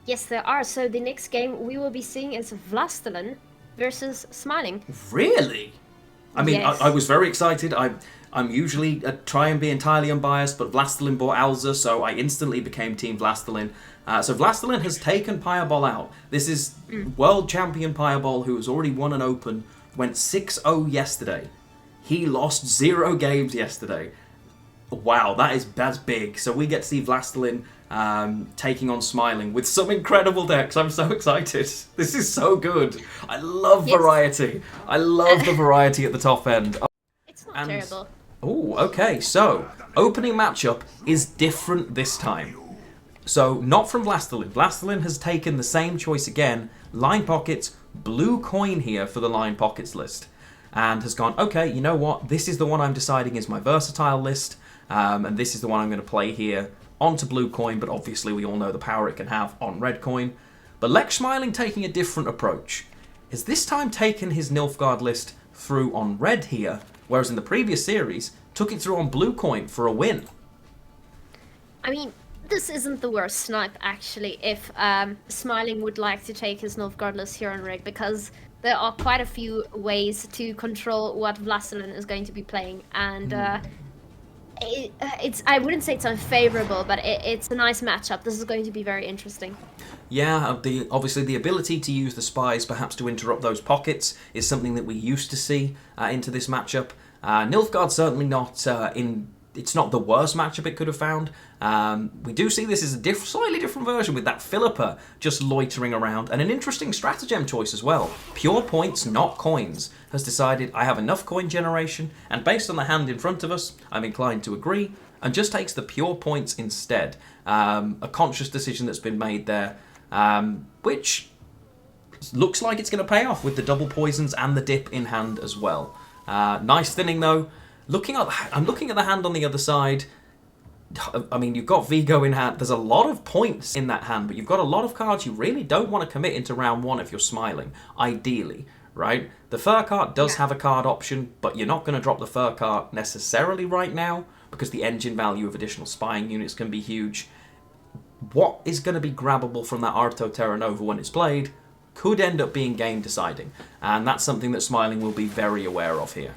Yes, there are. So the next game we will be seeing is Wlastelin versus Smiling. Really? I mean, I Yes. was very excited. I'm usually try and be entirely unbiased, but Wlastelin bought Alza, so I instantly became Team Wlastelin. So Wlastelin has taken Pireball out. This is world champion Pireball, who has already won an Open, went 6-0 yesterday. He lost 0 games yesterday. Wow, that's big. So we get to see Wlastelin taking on Smiling with some incredible decks. I'm so excited. This is so good. I love Yes. variety. I love the variety at the top end. It's not And terrible. oh, okay. So opening matchup is different this time. So not from Wlastelin. Wlastelin has taken the same choice again. Line Pockets, blue coin here for the Line Pockets list. And has gone, okay, you know what? This is the one I'm deciding is my versatile list. And this is the one I'm going to play here onto blue coin. But obviously we all know the power it can have on red coin. But Lekssmiling taking a different approach. Has this time taken his Nilfgaard list through on red here. Whereas in the previous series, took it through on blue coin for a win. I mean, this isn't the worst snipe, actually, if Smiling would like to take his Nilfgaard list here on red, because there are quite a few ways to control what Wlastelin is going to be playing, and it's I wouldn't say it's unfavorable, but it's a nice matchup. This is going to be very interesting. Yeah, obviously the ability to use the spies perhaps to interrupt those pockets is something that we used to see into this matchup. Nilfgaard's certainly not it's not the worst matchup it could have found. We do see this as a slightly different version with that Philippa just loitering around, and an interesting stratagem choice as well. Pure points, not coins, has decided I have enough coin generation, and based on the hand in front of us, I'm inclined to agree, and just takes the pure points instead. A conscious decision that's been made there, which looks like it's going to pay off with the double poisons and the dip in hand as well. Nice thinning though. I'm looking at the hand on the other side. I mean, you've got Vigo in hand. There's a lot of points in that hand, but you've got a lot of cards you really don't want to commit into round one if you're Smiling, ideally, right? The fur cart does have a card option, but you're not going to drop the fur cart necessarily right now because the engine value of additional spying units can be huge. What is going to be grabbable from that Arto Terra Nova when it's played could end up being game deciding, and that's something that Smiling will be very aware of here.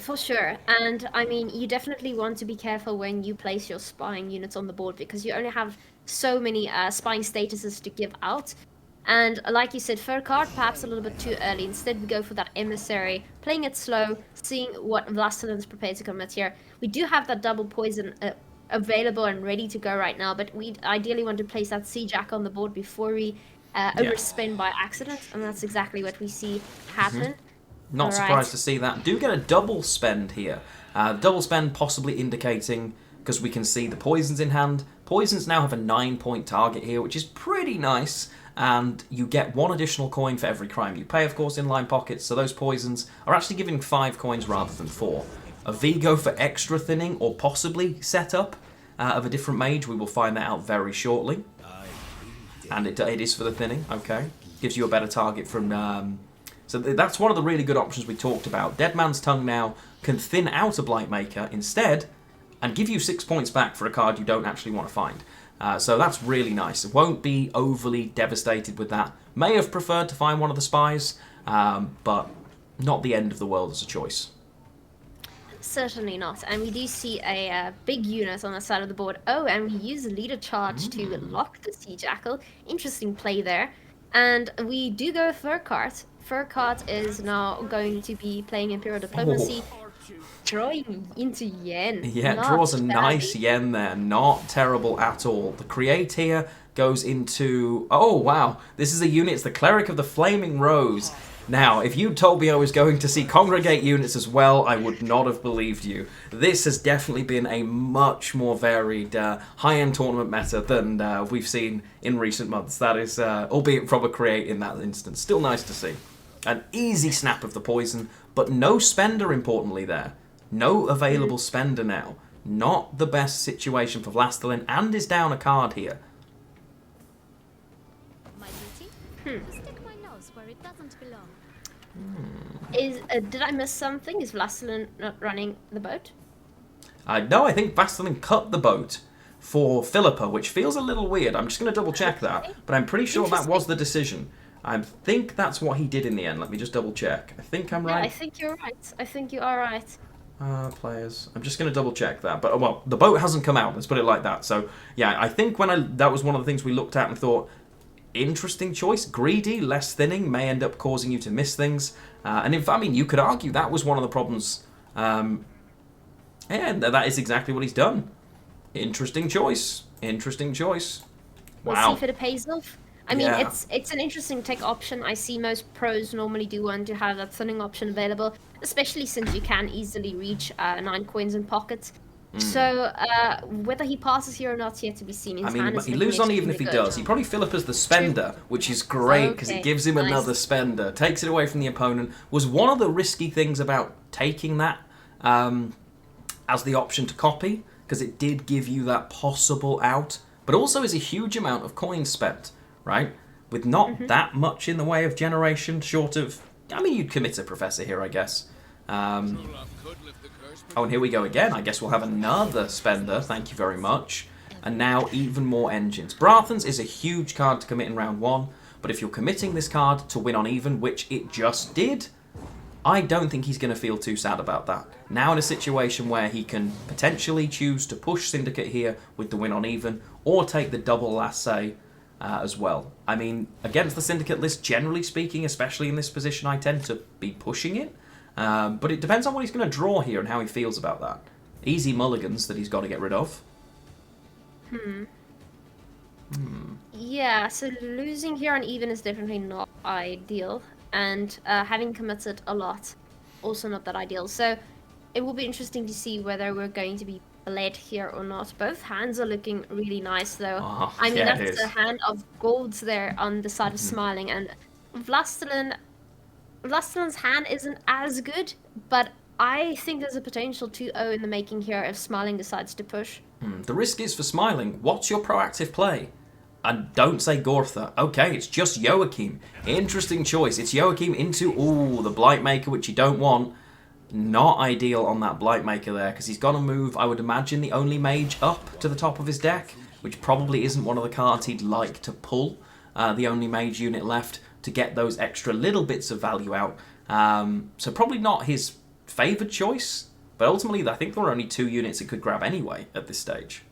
For sure, and I mean, you definitely want to be careful when you place your spying units on the board, because you only have so many spying statuses to give out. And like you said, fur card, perhaps a little bit too early. Instead, we go for that emissary, playing it slow, seeing what Wlastelin is prepared to commit here. We do have that double poison available and ready to go right now, but we ideally want to place that Sea Jack on the board before we overspin by accident, and that's exactly what we see happen. Not surprised to see that. Do get a double spend here. Double spend possibly indicating, because we can see the poisons in hand. Poisons now have a 9-point target here, which is pretty nice. And you get 1 additional coin for every crime you pay, of course, in line pockets. So those poisons are actually giving 5 coins rather than 4. A Vigo for extra thinning, or possibly setup of a different mage. We will find that out very shortly. And it is for the thinning, okay. Gives you a better target from... So that's one of the really good options we talked about. Dead Man's Tongue now can thin out a Blightmaker instead and give you 6 points back for a card you don't actually want to find. So that's really nice. It won't be overly devastated with that. May have preferred to find one of the spies, but not the end of the world as a choice. Certainly not. And we do see a big unit on the side of the board. Oh, and we use leader charge to lock the Sea Jackal. Interesting play there. And we do go Fur Cart. Fur Cart is now going to be playing Imperial Diplomacy, drawing into Yen. Yeah, Not draws a shabby. nice Yen there. Not terrible at all. The Create here goes into... Oh, wow. This is a unit. It's the Cleric of the Flaming Rose. Now, if you told me I was going to see Congregate units as well, I would not have believed you. This has definitely been a much more varied high-end tournament meta than we've seen in recent months. That is, albeit from a Create in that instance. Still nice to see. An easy snap of the poison, but no spender importantly there. No available spender now. Not the best situation for Wlastelin, and is down a card here. My duty? To stick my nose where it doesn't belong. Did I miss something? Is Wlastelin not running the boat? No, I think Wlastelin cut the boat for Philippa, which feels a little weird. I'm just going to double check that, but I'm pretty sure that was the decision. I think that's what he did in the end. Let me just double check. I think I'm right. Yeah, I think you're right. I think you are right. Players. I'm just going to double check that. But, well, the boat hasn't come out. Let's put it like that. So, yeah, I think that was one of the things we looked at and thought, interesting choice. Greedy, less thinning, may end up causing you to miss things. And in fact, I mean, you could argue that was one of the problems. And that is exactly what he's done. Interesting choice. Interesting choice. We'll Wow. see if it pays off. I mean, it's an interesting tech option. I see most pros normally do want to have that thinning option available, especially since you can easily reach 9 coins in pockets. So whether he passes here or not, yet to be seen. I mean, he loses on even if he does. He probably Philippa's the spender, which is great because it gives him another spender, takes it away from the opponent. Was one of the risky things about taking that as the option to copy, because it did give you that possible out, but also is a huge amount of coins spent, right? With not that much in the way of generation, short of... I mean, you'd commit a Professor here, I guess. Oh, and here we go again. I guess we'll have another spender. Thank you very much. And now even more engines. Brathan's is a huge card to commit in round 1, but if you're committing this card to win on even, which it just did, I don't think he's going to feel too sad about that. Now in a situation where he can potentially choose to push Syndicate here with the win on even, or take the double lasso as well. I mean, against the Syndicate list, generally speaking, especially in this position, I tend to be pushing it. But it depends on what he's going to draw here and how he feels about that. Easy mulligans that he's got to get rid of. Yeah, so losing here on even is definitely not ideal. And having committed a lot, also not that ideal. So it will be interesting to see whether we're going to be bled here or not. Both hands are looking really nice, though. Oh, I mean, yeah, that's a hand of golds there on the side of Smiling. And Wlastelin's hand isn't as good, but I think there's a potential 2-0 in the making here if Smiling decides to push. The risk is for Smiling. What's your proactive play? And don't say Gortha. Okay, it's just Joachim. Interesting choice. It's Joachim into, the Blightmaker, which you don't want. Not ideal on that Blightmaker there, because he's got to move, I would imagine, the only mage up to the top of his deck, which probably isn't one of the cards he'd like to pull. The only mage unit left to get those extra little bits of value out. So probably not his favoured choice, but ultimately I think there are only 2 units it could grab anyway at this stage.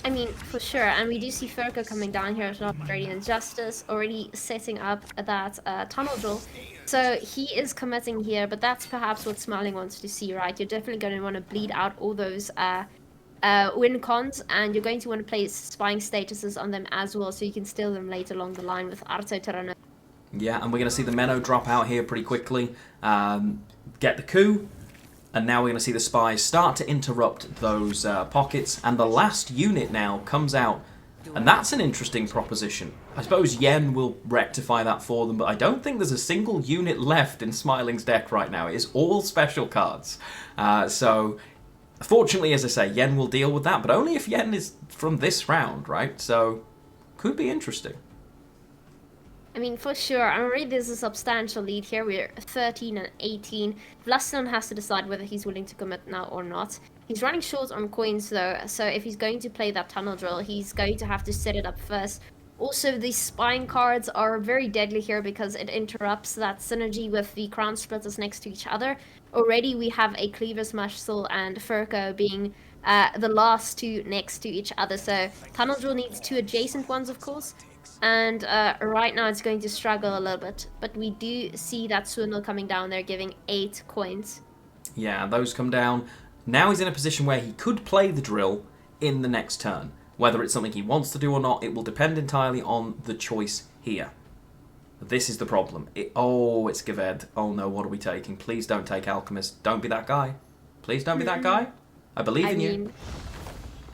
I mean, for sure, and we do see Furka coming down here as well, Radiant Justice, already setting up that tunnel drill. So he is committing here, but that's perhaps what Smiling wants to see, right? You're definitely going to want to bleed out all those win cons, and you're going to want to place spying statuses on them as well, so you can steal them later along the line with Arto Terrano. Yeah, and we're going to see the Menno drop out here pretty quickly, get the coup, and now we're going to see the spies start to interrupt those pockets, and the last unit now comes out, and that's an interesting proposition. I suppose Yen will rectify that for them, but I don't think there's a single unit left in Smiling's deck right now. It is all special cards. So, fortunately, as I say, Yen will deal with that, but only if Yen is from this round, right? So, could be interesting. I mean, for sure, already there's a substantial lead here. We're 13 and 18. Wlastelin has to decide whether he's willing to commit now or not. He's running short on coins, though, so if he's going to play that tunnel drill, he's going to have to set it up first. Also, these spying cards are very deadly here because it interrupts that synergy with the crown splitters next to each other. Already we have a Cleaver's Muscle and Furko being the last 2 next to each other, so tunnel drill needs 2 adjacent ones, of course. And right now it's going to struggle a little bit, but we do see that Swindle coming down there giving 8 coins. Yeah, those come down. Now he's in a position where he could play the drill in the next turn. Whether it's something he wants to do or not, it will depend entirely on the choice here. This is the problem. It's Gaved. Oh no, what are we taking? Please don't take Alchemist. Don't be that guy. Please don't be that guy. I believe in you.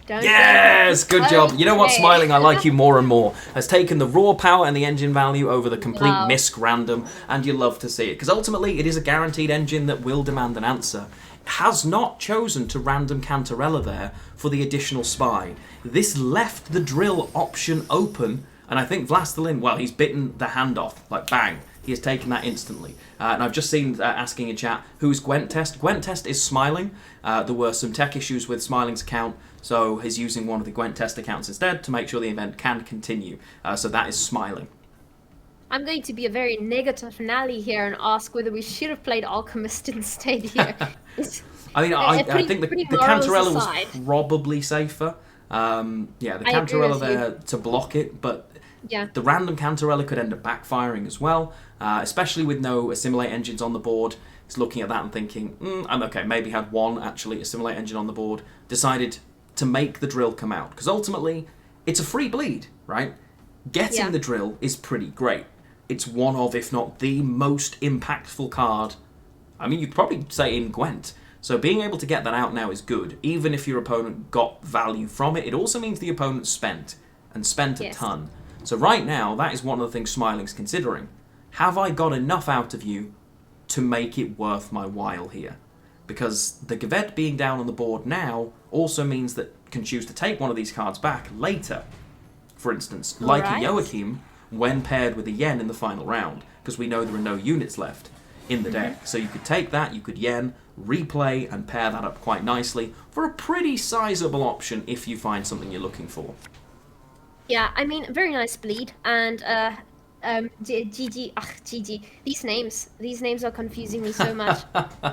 Yes! Good job. You know what, Smiling, I like you more and more. Has taken the raw power and the engine value over the complete misc random, and you love to see it. Because ultimately, it is a guaranteed engine that will demand an answer. Has not chosen to random Cantarella there for the additional spy. This left the drill option open, and I think Wlastelin, well, he's bitten the hand off. Like, bang. He has taken that instantly. And I've just seen asking in chat, who's Gwent Test? Gwent Test is Smiling. There were some tech issues with Smiling's account, So he's using one of the Gwent test accounts instead to make sure the event can continue. So that is Smiling. I'm going to be a very negative Nelly here and ask whether we should have played Alchemist instead here. I mean, I think the Cantarella was aside. probably safer. Yeah, the I agree Cantarella with you. there to block it, but Yeah. the random Cantarella could end up backfiring as well, especially with no assimilate engines on the board. He's looking at that and thinking, I'm okay, maybe had one actually assimilate engine on the board, decided to make the drill come out. Because ultimately, it's a free bleed, right? Getting the drill is pretty great. It's one of, if not the most impactful card, I mean, you'd probably say in Gwent. So being able to get that out now is good. Even if your opponent got value from it, it also means the opponent spent, and spent a ton. So right now, that is one of the things Smiling's considering. Have I got enough out of you to make it worth my while here? Because the Gwent being down on the board now also means that can choose to take one of these cards back later. For instance, like a Joachim, when paired with a Yen in the final round, because we know there are no units left in the deck. So you could take that, you could Yen, replay, and pair that up quite nicely for a pretty sizable option if you find something you're looking for. Yeah, I mean, very nice bleed, and GG. These names are confusing me so much.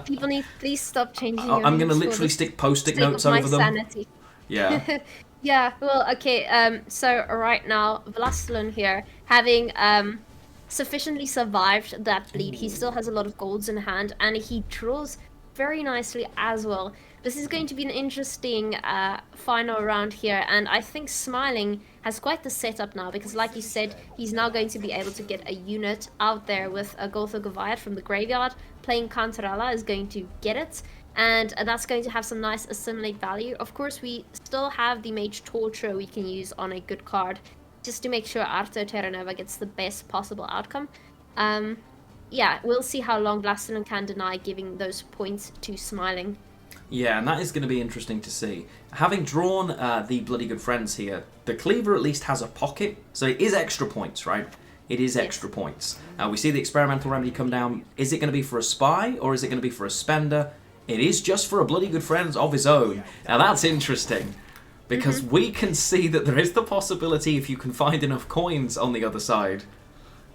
People need please stop changing. I'm going to literally stick post-it notes over them. Sanity. Yeah. Yeah. Well, okay. So right now, Wlastelin here, having sufficiently survived that bleed, he still has a lot of golds in hand, and he draws very nicely as well. This is going to be an interesting final round here, and I think Smiling has quite the setup now, because like you said, he's now going to be able to get a unit out there with a Gotha Goliath from the graveyard. Playing Cantarella is going to get it, and that's going to have some nice assimilate value. Of course, we still have the Mage Torture we can use on a good card, just to make sure Arto Terranova gets the best possible outcome. Yeah, we'll see how long Wlastelin can deny giving those points to Smiling. Yeah, and that is going to be interesting to see. Having drawn the Bloody Good Friends here, the Cleaver at least has a pocket, so it is extra points, right? It is extra points. We see the Experimental Remedy come down. Is it going to be for a Spy, or is it going to be for a Spender? It is just for a Bloody Good Friends of his own. Now that's interesting, because we can see that there is the possibility, if you can find enough coins on the other side,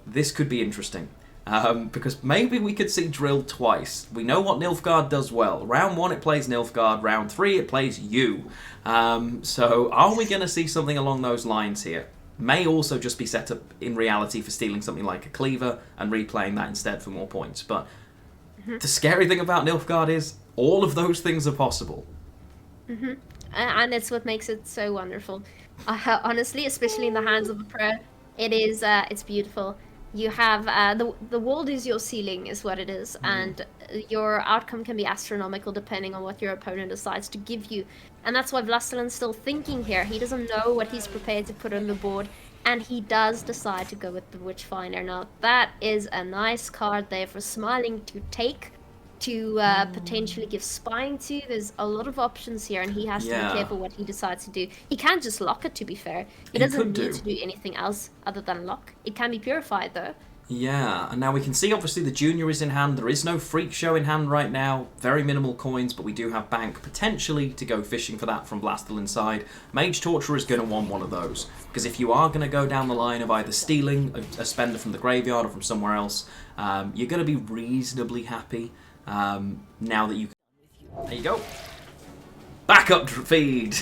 this could be interesting. Because maybe we could see Drill twice. We know what Nilfgaard does well. Round 1 it plays Nilfgaard, round 3 it plays you. So are we going to see something along those lines here? May also just be set up in reality for stealing something like a Cleaver and replaying that instead for more points. But the scary thing about Nilfgaard is all of those things are possible. And it's what makes it so wonderful. Honestly, especially in the hands of a pro, it is it's beautiful. You have the world is your ceiling, is what it is, and your outcome can be astronomical depending on what your opponent decides to give you. And that's why Wlastelin's still thinking here. He doesn't know what he's prepared to put on the board, and he does decide to go with the Witchfinder. Now that is a nice card there for Smiling to take, to potentially give spying to. There's a lot of options here, and he has to be careful what he decides to do. He can't just lock it, to be fair. He doesn't need to do anything else other than lock. It can be purified, though. Yeah, and now we can see obviously the Junior is in hand. There is no Freak Show in hand right now. Very minimal coins, but we do have Bank potentially to go fishing for that from Wlastelin's side. Mage Torturer is going to want one of those, because if you are going to go down the line of either stealing a spender from the graveyard or from somewhere else, you're going to be reasonably happy. Now that you can... There you go. Backup feed.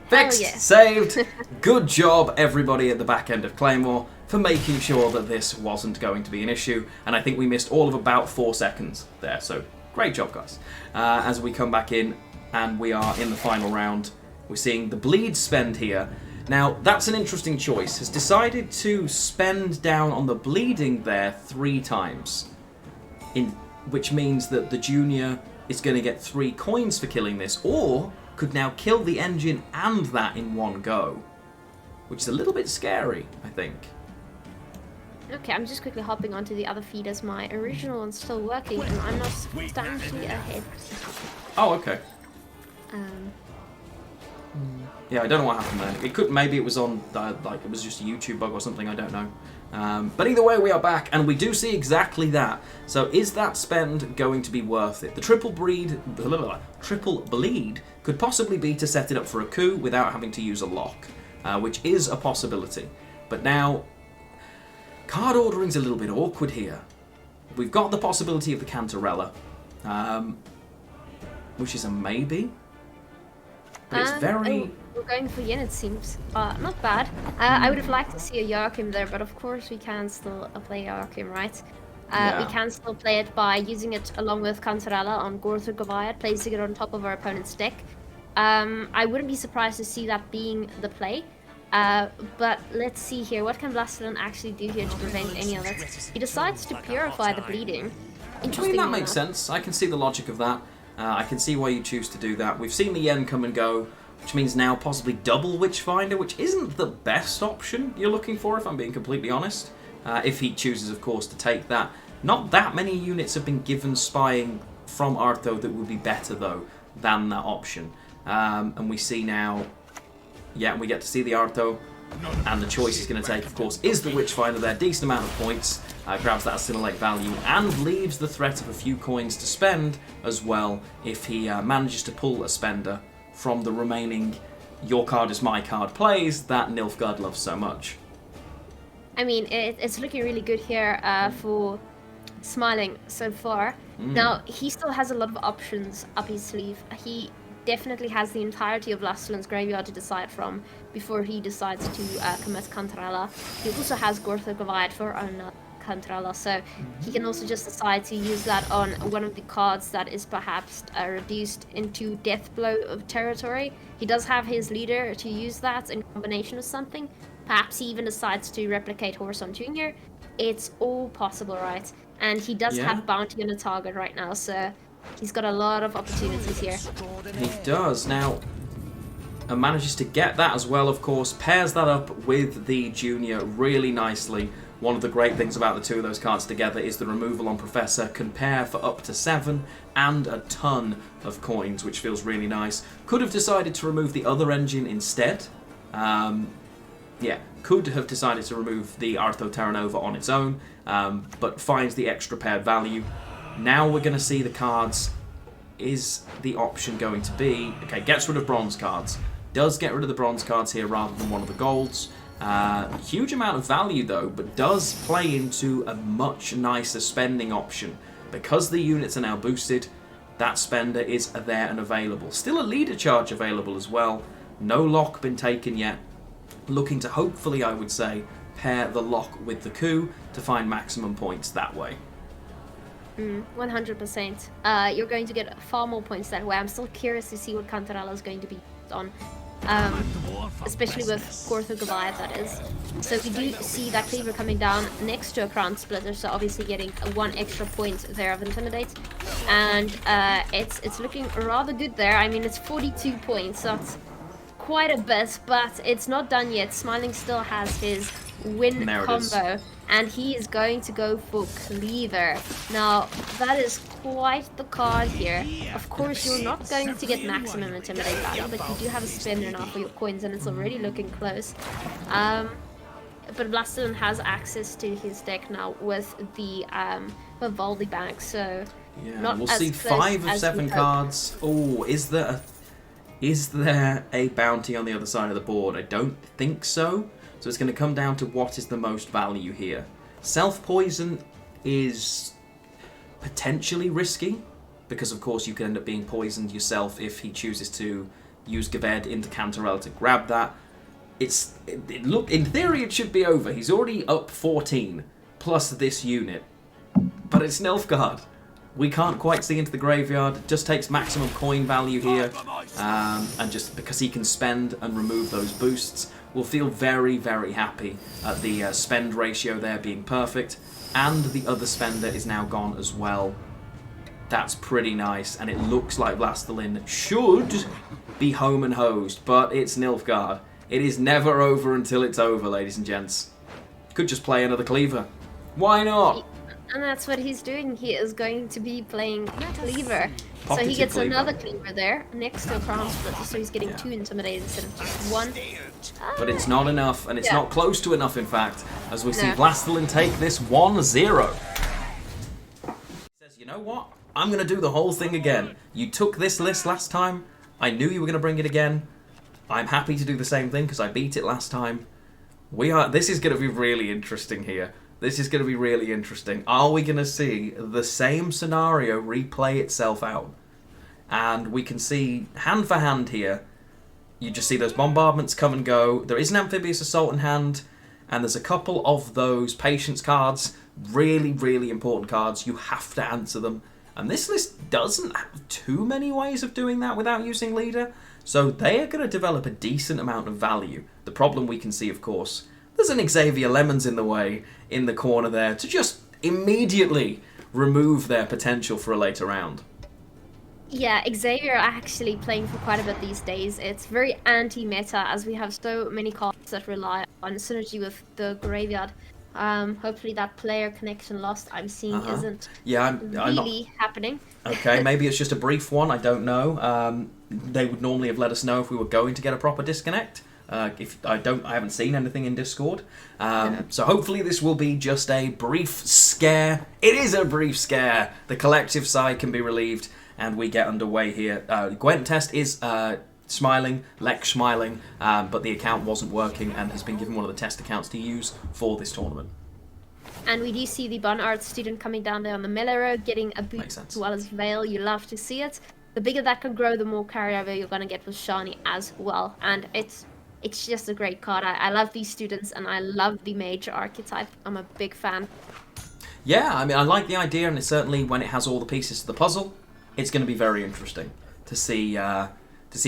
Fixed. Yes. Saved. Good job, everybody at the back end of Claymore, for making sure that this wasn't going to be an issue. And I think we missed all of about 4 seconds there. So great job, guys. As we come back in and we are in the final round, we're seeing the bleed spend here. Now, that's an interesting choice. Has decided to spend down on the bleeding there 3 times. Which means that the Junior is going to get 3 coins for killing this, or could now kill the engine and that in one go. Which is a little bit scary, I think. Okay, I'm just quickly hopping onto the other feed as my original one's still working, and I'm not substantially ahead. Oh, okay. Yeah, I don't know what happened there. It could, maybe it was on, like, it was just a YouTube bug or something, I don't know. But either way, we are back, and we do see exactly that. So is that spend going to be worth it? The triple bleed could possibly be to set it up for a coup without having to use a lock, which is a possibility. But now, card ordering's a little bit awkward here. We've got the possibility of the Cantarella, which is a maybe. But it's very... we're going for Yin, it seems. Not bad. I would have liked to see a Joachim there, but of course we can still play Joachim, right? We can still play it by using it along with Cantarella on Gorth or Goliath, placing it on top of our opponent's deck. I wouldn't be surprised to see that being the play. But let's see here. What can Wlastelin actually do here to prevent any of it? He decides to purify the bleeding. I mean, that makes sense. I can see the logic of that. I can see why you choose to do that. We've seen the Yen come and go, which means now possibly double Witchfinder, which isn't the best option you're looking for, if I'm being completely honest. If he chooses, of course, to take that. Not that many units have been given spying from Artho that would be better, though, than that option. And we see now, yeah, we get to see the Artho, and the choice he's going to take, of course, is the Witchfinder there. Decent amount of points, grabs that assimilate value, and leaves the threat of a few coins to spend as well if he manages to pull a spender from the remaining your card is my card plays that Nilfgaard loves so much. I mean, it's looking really good here for Smiling so far. Now, he still has a lot of options up his sleeve. He definitely has the entirety of Wlastelin's graveyard to decide from before he decides to commit Cantarella. He also has Gorth or Goliath for Cantarella, so he can also just decide to use that on one of the cards that is perhaps reduced into death blow of territory. He does have his leader to use that in combination with something. Perhaps he even decides to replicate Horson Jr. It's all possible, right? And he does have bounty on the target right now, so he's got a lot of opportunities here. He does. Now, and manages to get that as well, of course. Pairs that up with the Junior really nicely. One of the great things about the two of those cards together is the removal on Professor can pair for up to 7 and a ton of coins, which feels really nice. Could have decided to remove the other engine instead. Could have decided to remove the Artho Terra Nova on its own, but finds the extra paired value. Now we're going to see the cards. Is the option going to be... Okay, gets rid of bronze cards. Does get rid of the bronze cards here rather than one of the golds. Huge amount of value though, but does play into a much nicer spending option. Because the units are now boosted, that spender is there and available. Still a leader charge available as well. No lock been taken yet. Looking to hopefully, I would say, pair the lock with the coup to find maximum points that way. 100%. You're going to get far more points that way. I'm still curious to see what Cantarella is going to be used on. Especially with Gorth or Goliath, that is. So we do see that Cleaver coming down next to a Crown Splitter, so obviously getting 1 extra point there of Intimidate. And it's looking rather good there. I mean, it's 42 points, so that's quite a bit, but it's not done yet. Smiling still has his win combo, and he is going to go for Cleaver. Now, that is quite the card here. Of course, you're not going to get maximum Intimidate value, but you do have a spender now for your coins, and it's already looking close. But Wlastelin has access to his deck now with the Vivaldi Bank, so not we'll as see close 5 of as 7 we cards. Oh, is there a bounty on the other side of the board? I don't think so. So it's going to come down to what is the most value here. Self-poison is potentially risky, because of course you could end up being poisoned yourself if he chooses to use Gaved into Cantarella to grab that. Look, in theory it should be over. He's already up 14, plus this unit. But it's Nilfgaard. We can't quite see into the graveyard. It just takes maximum coin value here. And just because he can spend and remove those boosts, we'll feel very, very happy at the spend ratio there being perfect. And the other spender is now gone as well. That's pretty nice. And it looks like Wlastelin should be home and hosed. But it's Nilfgaard. It is never over until it's over, ladies and gents. Could just play another Cleaver. Why not? And that's what he's doing. He is going to be playing Cleaver. So he Pocketed gets Cleaver. another Cleaver there next to a Crown Splitter, so he's getting 2 Intimidated instead of just 1. But it's not enough, and it's not close to enough, in fact, as we see Wlastelin take this 1-0. He says, you know what? I'm going to do the whole thing again. You took this list last time. I knew you were going to bring it again. I'm happy to do the same thing because I beat it last time. This is going to be really interesting here. This is going to be really interesting. Are we going to see the same scenario replay itself out? And we can see hand for hand here. You just see those bombardments come and go. There is an amphibious assault in hand, and there's a couple of those patience cards. Really, really important cards. You have to answer them. And this list doesn't have too many ways of doing that without using leader. So they are going to develop a decent amount of value. The problem we can see, of course, there's an Xavier Lemons in the way, in the corner there, to just immediately remove their potential for a later round. Yeah, Xavier actually playing for quite a bit these days. It's very anti-meta as we have so many cards that rely on synergy with the graveyard. Hopefully that player connection lost I'm seeing isn't I'm really not happening. Okay, maybe it's just a brief one, I don't know. They would normally have let us know if we were going to get a proper disconnect. If I haven't seen anything in Discord. So hopefully this will be just a brief scare. It is a brief scare. The collective side can be relieved, and we get underway here. Gwent test is smiling, Lekssmiling, but the account wasn't working and has been given one of the test accounts to use for this tournament. And we do see the Bon Art student coming down there on the melee road, getting a boot as well as Veil. You love to see it. The bigger that can grow, the more carryover you're going to get with Shani as well. And it's just a great card. I love these students, and I love the major archetype. I'm a big fan. Yeah, I mean, I like the idea, and it's certainly when it has all the pieces to the puzzle, it's going to be very interesting to see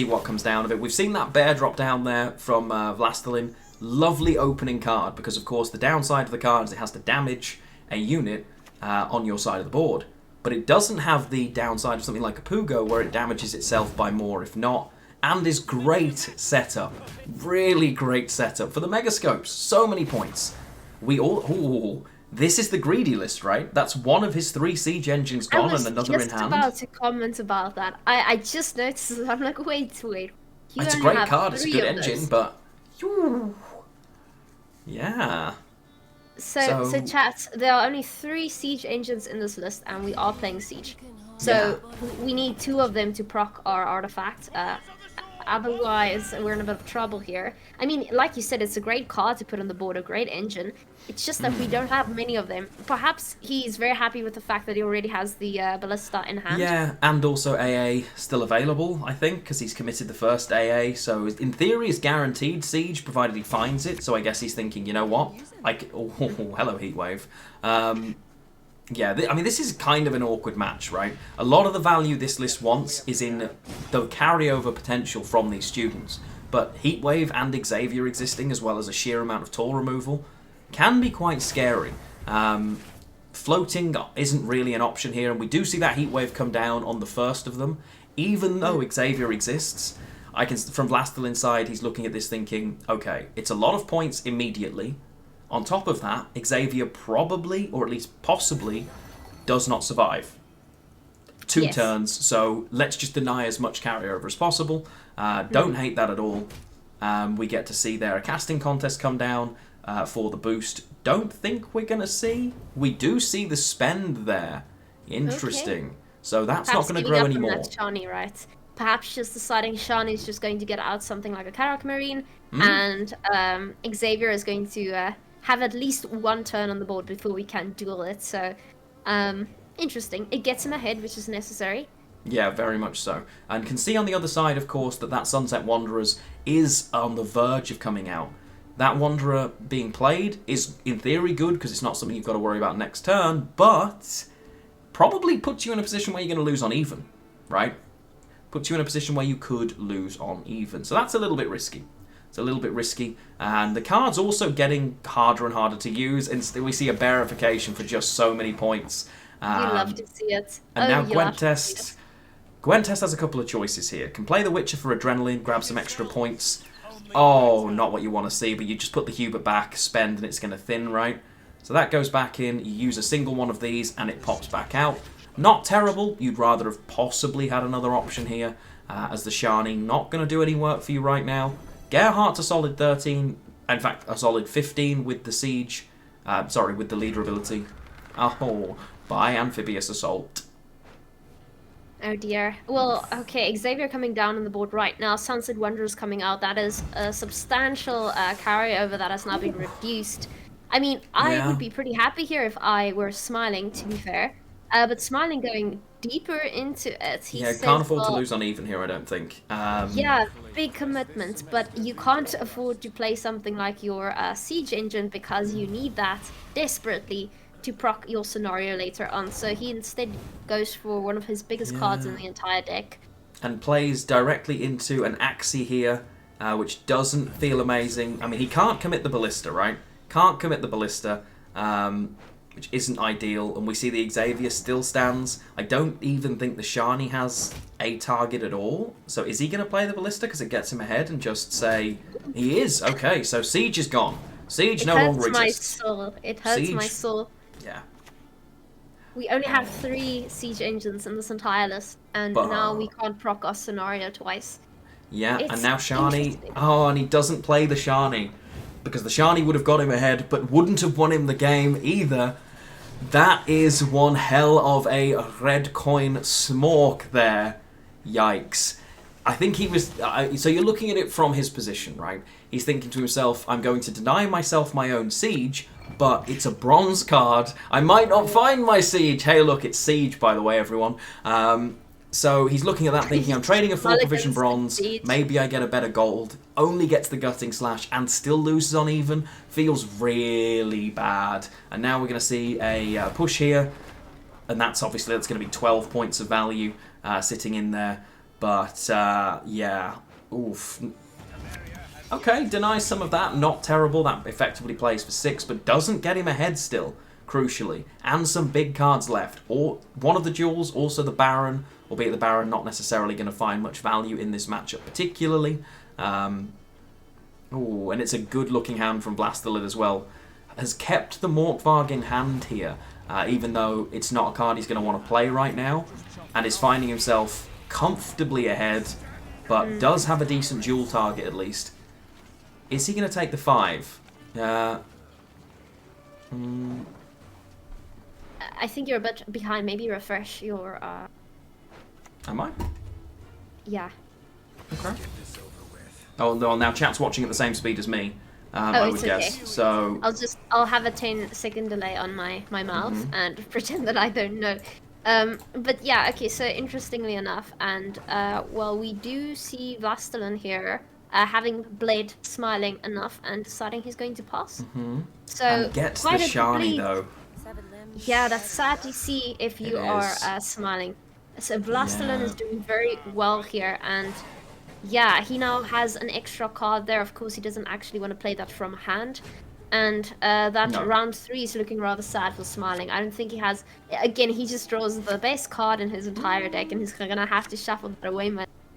what comes down of it. We've seen that bear drop down there from Wlastelin. Lovely opening card, because of course the downside of the card is it has to damage a unit on your side of the board. But it doesn't have the downside of something like a Pugo, where it damages itself by more if not, and is great setup. Really great setup for the Megascopes. So many points. This is the greedy list, right? That's one of his 3 siege engines gone and another in hand. I was just about to comment about that. I just noticed it. I'm like, wait. It's a great card. It's a good engine, but... Yeah. So chat, there are only 3 siege engines in this list, and we are playing siege. So we need 2 of them to proc our artifact. Otherwise, we're in a bit of trouble here. I mean, like you said, it's a great card to put on the board, a great engine. It's just that we don't have many of them. Perhaps he's very happy with the fact that he already has the Ballista in hand. Yeah, and also AA still available, I think, because he's committed the first AA. So in theory, it's guaranteed siege, provided he finds it. So I guess he's thinking, you know what? Hello, Heatwave. Yeah, I mean, this is kind of an awkward match, right? A lot of the value this list wants is in the carryover potential from these students. But Heatwave and Xavier existing, as well as a sheer amount of toll removal, can be quite scary. Floating isn't really an option here, and we do see that Heatwave come down on the first of them. Even though Xavier exists, from Wlastelin's side, he's looking at this thinking, okay, it's a lot of points immediately. On top of that, Xavier probably, or at least possibly, does not survive. 2 turns, so let's just deny as much carryover as possible. Don't hate that at all. We get to see there a casting contest come down for the boost. Don't think we're going to see. We do see the spend there. Interesting. Okay. So that's not going to grow anymore. That's Shani, right? Perhaps just deciding Shani is just going to get out something like a Karak Marine, and Xavier is going to... have at least 1 turn on the board before we can duel it. So, interesting. It gets him ahead, which is necessary. Yeah, very much so. And can see on the other side, of course, that Sunset Wanderers is on the verge of coming out. That Wanderer being played is, in theory, good, because it's not something you've got to worry about next turn, but probably puts you in a position where you're going to lose on even, right? Puts you in a position where you could lose on even. So that's a little bit risky. It's a little bit risky, and the card's also getting harder and harder to use, and we see a bearification for just so many points. You love to see it. And now Gwent Test has a couple of choices here. Can play the Witcher for Adrenaline, grab some extra points. Oh, not what you want to see, but you just put the Hubert back, spend, and it's going to thin, right? So that goes back in, you use a single one of these, and it pops back out. Not terrible, you'd rather have possibly had another option here, as the Shani not going to do any work for you right now. Gerhardt's a solid 13, in fact, a solid 15 with the siege, with the leader ability. Oh, by Amphibious Assault. Oh dear. Well, okay, Xavier coming down on the board right now. Sunset Wanderers coming out. That is a substantial carryover that has now been reduced. I mean, I Yeah. would be pretty happy here if I were Smiling, to be fair. But Smiling going deeper into it, he Yeah, can't says, afford to well, lose on even here, I don't think. yeah, big commitment, but you can't afford to play something like your Siege Engine because you need that desperately to proc your scenario later on. So he instead goes for one of his biggest cards in the entire deck. And plays directly into an Axie here, which doesn't feel amazing. I mean, he can't commit the Ballista, right? Can't commit the Ballista, which isn't ideal. And we see the Xavier still stands. I don't even think the Shani has a target at all. So is he going to play the Ballista because it gets him ahead and just say, he is? Okay, so Siege is gone. Siege no longer exists. It hurts my soul. It hurts my Siege. soul. Yeah. We only have 3 Siege Engines in this entire list, and But- now we can't proc our scenario twice. Yeah, It's and now Shani. interesting. Oh, and he doesn't play the Shani. Because the Shani would have got him ahead, but wouldn't have won him the game either. That is one hell of a red coin smork there. Yikes. I think he was... so you're looking at it from his position, right? He's thinking to himself, I'm going to deny myself my own Siege, but it's a bronze card. I might not find my Siege. Hey, look, it's Siege, by the way, everyone. So he's looking at that thinking, I'm trading a 4 provision bronze, maybe I get a better gold, only gets the Gutting Slash and still loses on even, feels really bad. And now we're going to see a push here, and that's going to be 12 points of value sitting in there. But, yeah, oof. Okay, denies some of that, not terrible, that effectively plays for 6, but doesn't get him ahead still, crucially. And some big cards left, or one of the duels, also the Baron, albeit the Baron not necessarily going to find much value in this matchup particularly. Oh, and it's a good-looking hand from Wlastelin as well. Has kept the Morkvarg in hand here, even though it's not a card he's going to want to play right now, and is finding himself comfortably ahead, but does have a decent duel target at least. Is he going to take the 5? I think you're a bit behind. Maybe refresh your... Am I? Yeah. Okay. Oh, no, now chat's watching at the same speed as me, I would it's guess. okay. So I'll have a 10-second delay on my mouth and pretend that I don't know. But yeah, okay, so interestingly enough, and well, we do see Wlastelin here having bled Smiling enough and deciding he's going to pass. So and gets the quite a Shani complete- though. Yeah, that's sad to see if you It are is. Smiling. So Wlastelin Yeah. is doing very well here, and yeah, he now has an extra card there. Of course, he doesn't actually want to play that from hand. And that No. round 3 is looking rather sad for Smiling. I don't think he has... Again, he just draws the best card in his entire deck, and he's going to have to shuffle that away.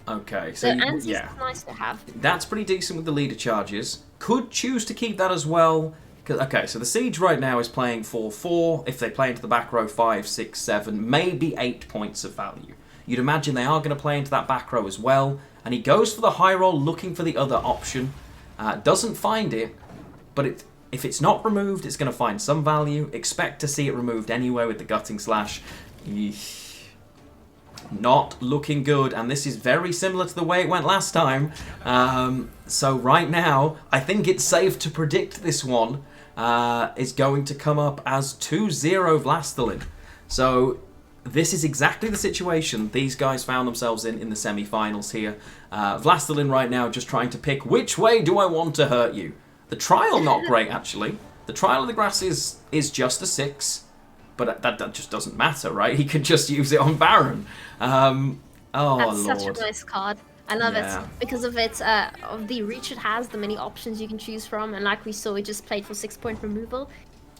Okay, So so Anzi's yeah, nice to have. that's pretty decent with the leader charges. Could choose to keep that as well. Okay, so the Siege right now is playing for 4. If they play into the back row, 5, 6, 7, maybe 8 points of value. You'd imagine they are going to play into that back row as well. And he goes for the high roll, looking for the other option. Doesn't find it, but if it's not removed, it's going to find some value. Expect to see it removed anyway with the Gutting Slash. Eesh. Not looking good, and this is very similar to the way it went last time. So right now, I think it's safe to predict this one is going to come up as 2-0 Wlastelin. So this is exactly the situation these guys found themselves in the semi-finals here. Wlastelin right now just trying to pick which way do I want to hurt you. The trial not great actually. The trial of the grass is just a 6. But that just doesn't matter, right? He could just use it on Baron. Oh, That's Lord. such a nice card. I love Yeah. it because of its of the reach it has, the many options you can choose from, and like we saw, it just played for 6-point removal.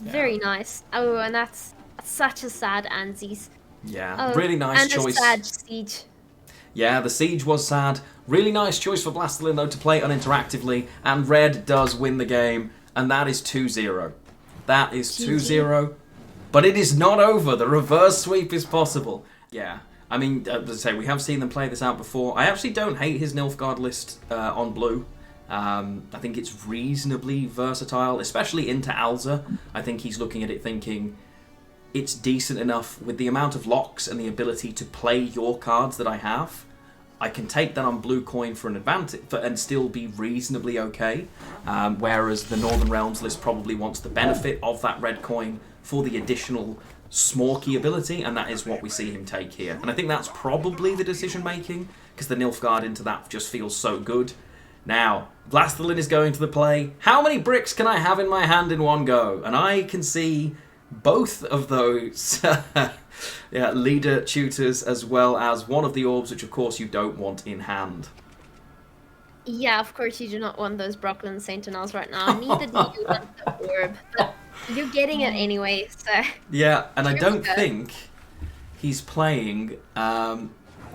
Very nice. Oh, and that's such a sad Anzi's. Yeah, Oh, really nice and choice. a sad Siege. Yeah, the Siege was sad. Really nice choice for Wlastelin, though, to play uninteractively. And Red does win the game, and that is 2-0. That is 2-0. But it is not over. The reverse sweep is possible. Yeah. I mean, as I say, we have seen them play this out before. I actually don't hate his Nilfgaard list on blue. I think it's reasonably versatile, especially into Alza. I think he's looking at it thinking, it's decent enough with the amount of locks and the ability to play your cards that I have. I can take that on blue coin for an advantage and still be reasonably okay. Whereas the Northern Realms list probably wants the benefit of that red coin for the additional Smorky ability, and that is what we see him take here. And I think that's probably the decision making, because the Nilfgaard into that just feels so good. Now, Wlastelin is going to the play. How many bricks can I have in my hand in one go? And I can see both of those leader tutors, as well as one of the orbs, which of course you don't want in hand. Yeah, of course you do not want those Brooklyn Sentinels right now. Neither do you want the orb, but you're getting it anyway, so... Yeah, and I don't think he's playing...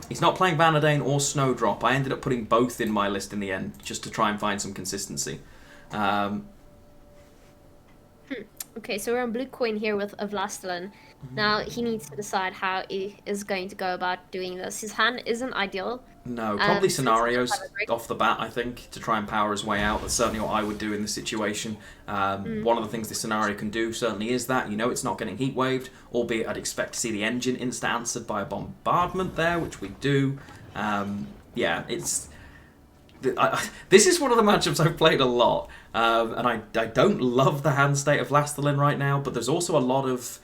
he's not playing Vanadane or Snowdrop. I ended up putting both in my list in the end, just to try and find some consistency. Okay, so we're on blue coin here with Wlastelin. Now he needs to decide how he is going to go about doing this. His hand isn't ideal. No, probably scenarios off the bat, I think, to try and power his way out. That's certainly what I would do in this situation. One of the things this scenario can do certainly is that, it's not getting heat waved, albeit I'd expect to see the engine insta-answered by a bombardment there, which we do. Yeah, it's... this is one of the matchups I've played a lot, and I don't love the hand state of Wlastelin right now, but there's also a lot of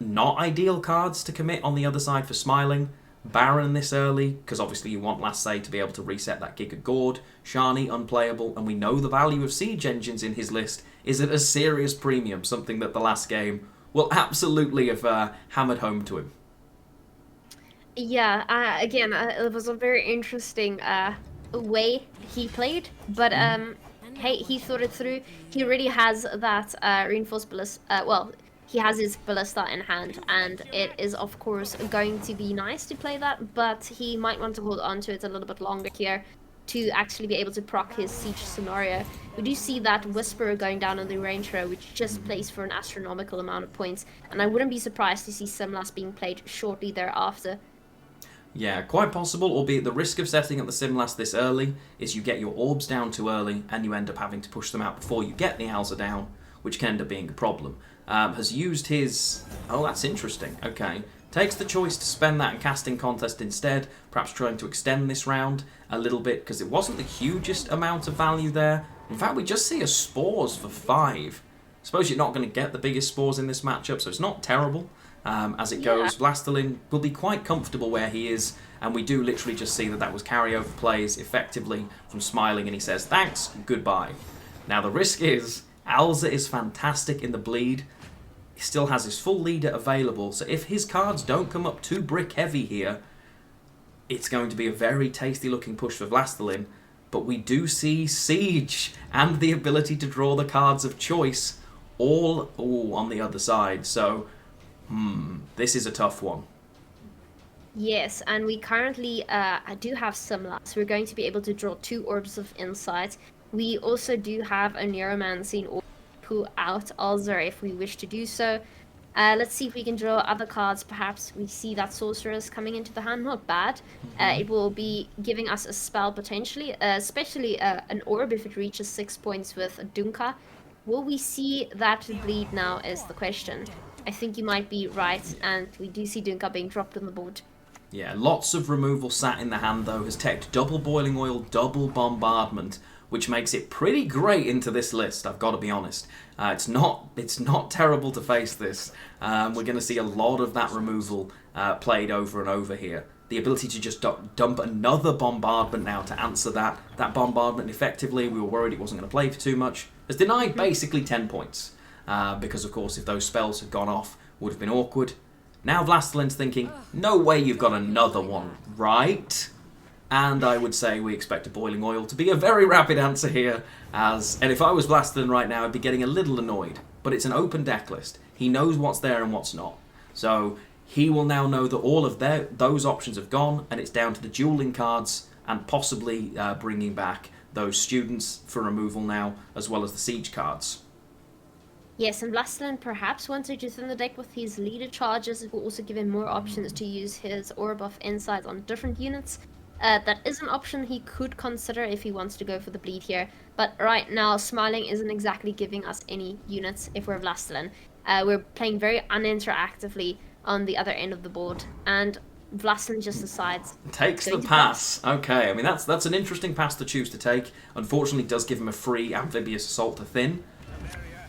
not ideal cards to commit on the other side for Smiling. Baron this early, because obviously you want Last Say to be able to reset that Giga Gord. Shani unplayable, and we know the value of siege engines in his list is at a serious premium, something that the last game will absolutely have hammered home to him. Yeah, again, it was a very interesting way he played, but hey, he thought it through. He already has that reinforced ballista. He has his ballista in hand, and it is of course going to be nice to play that, but he might want to hold on to it a little bit longer here to actually be able to proc his siege scenario. We do see that Whisperer going down on the range row, which just plays for an astronomical amount of points, and I wouldn't be surprised to see Simlas being played shortly thereafter. Yeah, quite possible, albeit the risk of setting up the Simlas this early is you get your orbs down too early and you end up having to push them out before you get the Alza down, which can end up being a problem. Has used his... Oh, that's interesting. Okay. Takes the choice to spend that in casting contest instead, perhaps trying to extend this round a little bit, because it wasn't the hugest amount of value there. In fact, we just see a Spores for 5. I suppose you're not going to get the biggest Spores in this matchup, so it's not terrible. As it goes, Wlastelin will be quite comfortable where he is, and we do literally just see that was carryover plays effectively from Smiling, and he says, thanks, goodbye. Now the risk is, Alza is fantastic in the bleed. He still has his full leader available, so if his cards don't come up too brick heavy here, it's going to be a very tasty looking push for Wlastelin, but we do see Siege and the ability to draw the cards of choice all on the other side, so this is a tough one. Yes, and we currently do have Simlas. We're going to be able to draw 2 Orbs of Insight. We also do have a Neuromancing orb to pull out Alza if we wish to do so. Let's see if we can draw other cards. Perhaps we see that Sorceress coming into the hand. Not bad. It will be giving us a spell potentially, especially an orb if it reaches 6 points with Dunka. Will we see that bleed now is the question. I think you might be right, and we do see Dunka being dropped on the board. Yeah, lots of removal sat in the hand though. Has teched double Boiling Oil, double Bombardment, which makes it pretty great into this list, I've got to be honest. It's not terrible to face this. We're going to see a lot of that removal played over and over here. The ability to just dump another Bombardment now to answer that Bombardment effectively, we were worried it wasn't going to play for too much, has denied basically 10 points. Because of course if those spells had gone off, would have been awkward. Now Wlastelin's thinking, no way you've got another one, right? And I would say we expect a Boiling Oil to be a very rapid answer here, and if I was Wlastelin right now, I'd be getting a little annoyed. But it's an open deck list. He knows what's there and what's not. So he will now know that all of those options have gone, and it's down to the dueling cards and possibly bringing back those students for removal now, as well as the siege cards. Yes, and Wlastelin perhaps wants to just in the deck with his leader charges. It will also give him more options to use his Orb of Insight on different units. That is an option he could consider if he wants to go for the bleed here. But right now, Smiling isn't exactly giving us any units if we're Wlastelin. We're playing very uninteractively on the other end of the board, and Wlastelin just decides Takes he's the going to pass. Okay, I mean that's an interesting pass to choose to take. Unfortunately, it does give him a free amphibious assault to thin.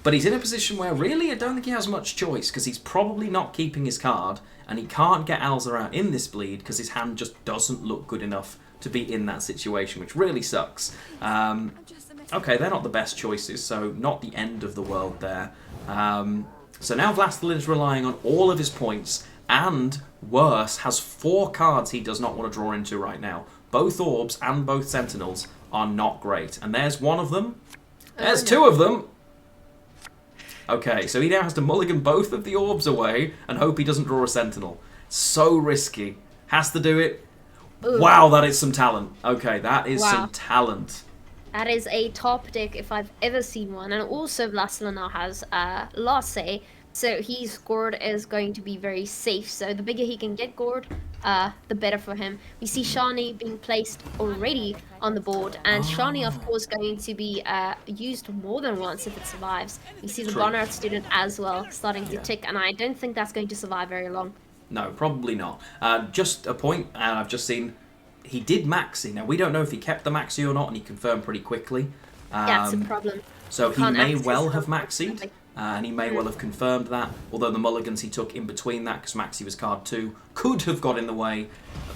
But he's in a position where really I don't think he has much choice because he's probably not keeping his card and he can't get Alza out in this bleed because his hand just doesn't look good enough to be in that situation, which really sucks. Okay, they're not the best choices, so not the end of the world there. So now Wlastelin is relying on all of his points and, worse, has 4 cards he does not want to draw into right now. Both Orbs and both Sentinels are not great. And there's one of them. There's 2 of them. Okay, so he now has to mulligan both of the Orbs away and hope he doesn't draw a Sentinel. So risky. Has to do it. Ooh. Wow, that is some talent. Okay, that is Wow. some talent. That is a top deck if I've ever seen one. And also Wlastelin now has last say, so his gourd is going to be very safe. So the bigger he can get gourd, the better for him. We see Shani being placed already on the board, and Shani, of course, going to be used more than once if it survives. We see the True. Barnard student as well starting to Yeah. tick, and I don't think that's going to survive very long. No, probably not. Just a point, I've just seen he did maxi. Now, we don't know if he kept the maxi or not, and he confirmed pretty quickly. That's a problem. So he Can't may access well it, have maxied, unfortunately. and he may well have confirmed that, although the mulligans he took in between that, because maxi was card 2, could have got in the way,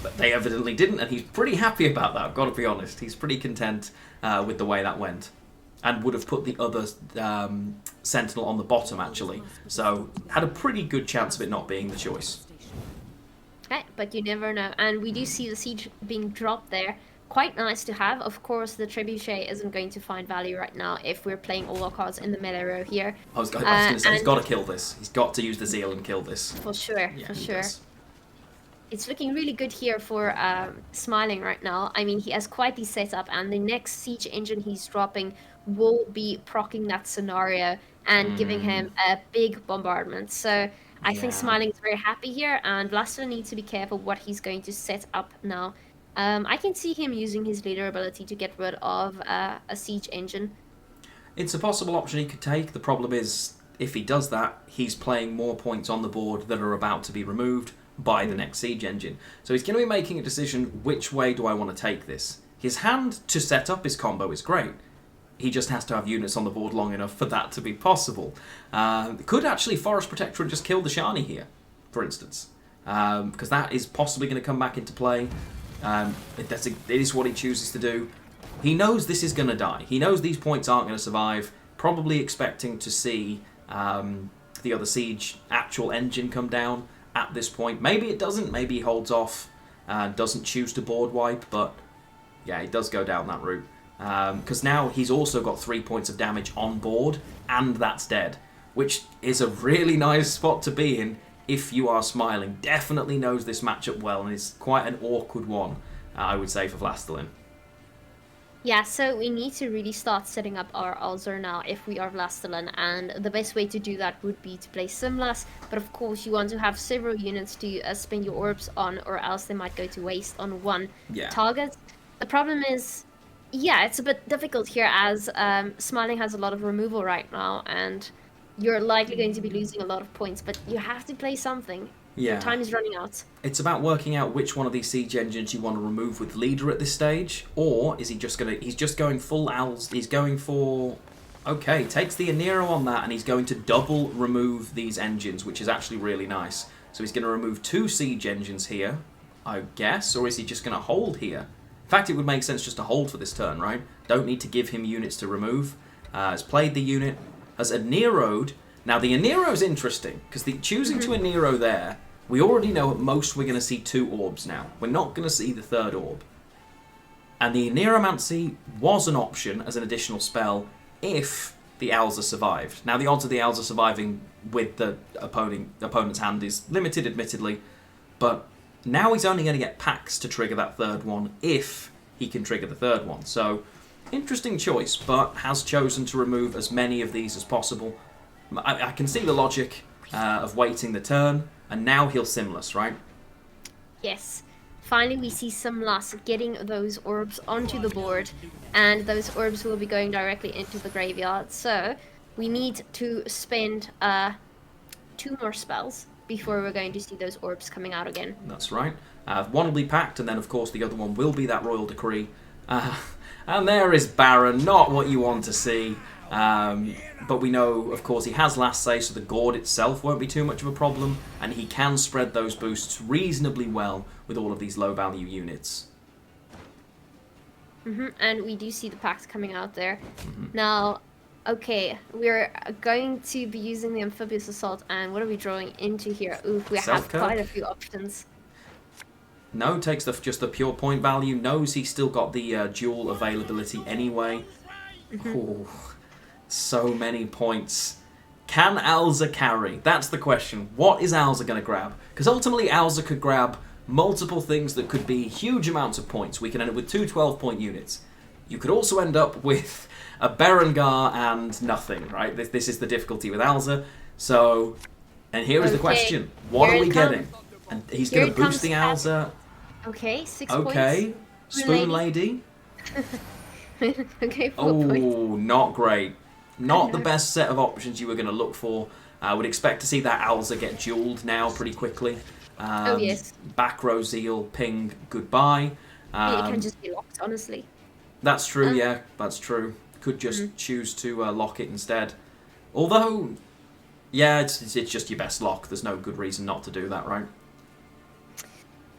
but they evidently didn't, and he's pretty happy about that, I've got to be honest. He's pretty content with the way that went. And would have put the other Sentinel on the bottom, actually. So, had a pretty good chance of it not being the choice. Okay, but you never know. And we do see the siege being dropped there. Quite nice to have. Of course, the Trebuchet isn't going to find value right now if we're playing all our cards in the melee row here. I was going to say, he's and- got to kill this. He's got to use the Zeal and kill this. For sure, Yeah, for he sure. does. It's looking really good here for Smiling right now. I mean, he has quite the setup, and the next siege engine he's dropping will be proccing that scenario and giving him a big bombardment. So I think Yeah. Smiling is very happy here, and Wlastelin needs to be careful what he's going to set up now. I can see him using his leader ability to get rid of a siege engine. It's a possible option he could take. The problem is, if he does that, he's playing more points on the board that are about to be removed by the next siege engine. So he's going to be making a decision, which way do I want to take this? His hand to set up his combo is great. He just has to have units on the board long enough for that to be possible. Could actually Forest Protector and just kill the Shani here, for instance. Because that is possibly going to come back into play. It is what he chooses to do. He knows this is going to die. He knows these points aren't going to survive. Probably expecting to see the other siege actual engine come down at this point. Maybe it doesn't. Maybe he holds off, doesn't choose to board wipe. But yeah, he does go down that route. Because now he's also got 3 points of damage on board, and that's dead. Which is a really nice spot to be in if you are Smiling. Definitely knows this matchup well, and it's quite an awkward one, I would say, for Wlastelin. Yeah, so we need to really start setting up our Alzar now if we are Wlastelin, and the best way to do that would be to play Simlas, but of course you want to have several units to spin your orbs on, or else they might go to waste on one target. The problem is, yeah, it's a bit difficult here as Smiling has a lot of removal right now, and you're likely going to be losing a lot of points, but you have to play something. Yeah. Your time is running out. It's about working out which one of these siege engines you want to remove with leader at this stage, or is he just he's just going full Als, he's going for, okay, takes the Anero on that, and he's going to double remove these engines, which is actually really nice. So he's going to remove 2 siege engines here, I guess, or is he just going to hold here? In fact, it would make sense just to hold for this turn, right? Don't need to give him units to remove. Has played the unit, has Anero'd. Now, the Anero is interesting, because choosing to Anero there, we already know at most we're going to see 2 orbs now. We're not going to see the 3rd orb. And the Aneromancy was an option as an additional spell if the Alza survived. Now, the odds of the Alza surviving with the opponent's hand is limited, admittedly, but now he's only going to get packs to trigger that 3rd one if he can trigger the 3rd one. So, interesting choice, but has chosen to remove as many of these as possible. I can see the logic of waiting the turn, and now he'll Simless, right? Yes. Finally, we see Simlas getting those orbs onto the board, and those orbs will be going directly into the graveyard. So we need to spend 2 more spells before we're going to see those orbs coming out again. That's right. One will be packed, and then, of course, the other one will be that Royal Decree. And there is Baron, not what you want to see. But we know, of course, he has last say, so the Gourd itself won't be too much of a problem, and he can spread those boosts reasonably well with all of these low-value units. And we do see the pact coming out there. Now, okay, we're going to be using the Amphibious Assault, and what are we drawing into here? Ooh, we have Self-curve? quite a few options. No, takes just the pure point value. Knows he's still got the dual availability anyway. Ooh, so many points. Can Alza carry? That's the question. What is Alza going to grab? Because ultimately Alza could grab multiple things that could be huge amounts of points. We can end up with 2 12-point units. You could also end up with a Berengar and nothing, right? This is the difficulty with Alza. So, and here is the question. What are we getting? And he's going to boost the Alza. Okay, 6 points. Okay, Spoon Lady. Okay, 4 points. Oh, not great. Not the best set of options you were going to look for. I would expect to see that Alza get duelled now pretty quickly. Oh, yes. Back row Zeal, ping, goodbye. It can just be locked, honestly. That's true, yeah, that's true. Could just choose to lock it instead. Although, yeah, it's just your best lock. There's no good reason not to do that, right?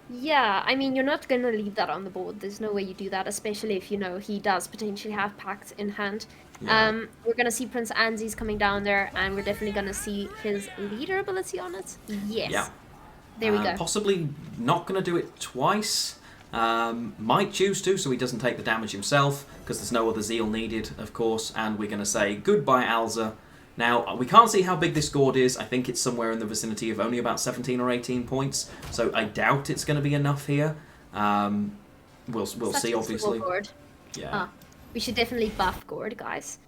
Yeah, I mean, you're not going to leave that on the board. There's no way you do that, especially if you know he does potentially have Pact in hand. Yeah. We're going to see Prince Anzi's coming down there, and we're definitely going to see his leader ability on it. Yes. Yeah. There we go. Possibly not going to do it twice. Might choose to, so he doesn't take the damage himself, because there's no other Zeal needed, of course, and we're going to say goodbye, Alza. Now, we can't see how big this Gourd is. I think it's somewhere in the vicinity of only about 17 or 18 points, so I doubt it's going to be enough here. We'll see, obviously. Gourd. Yeah. We should definitely buff Gourd, guys.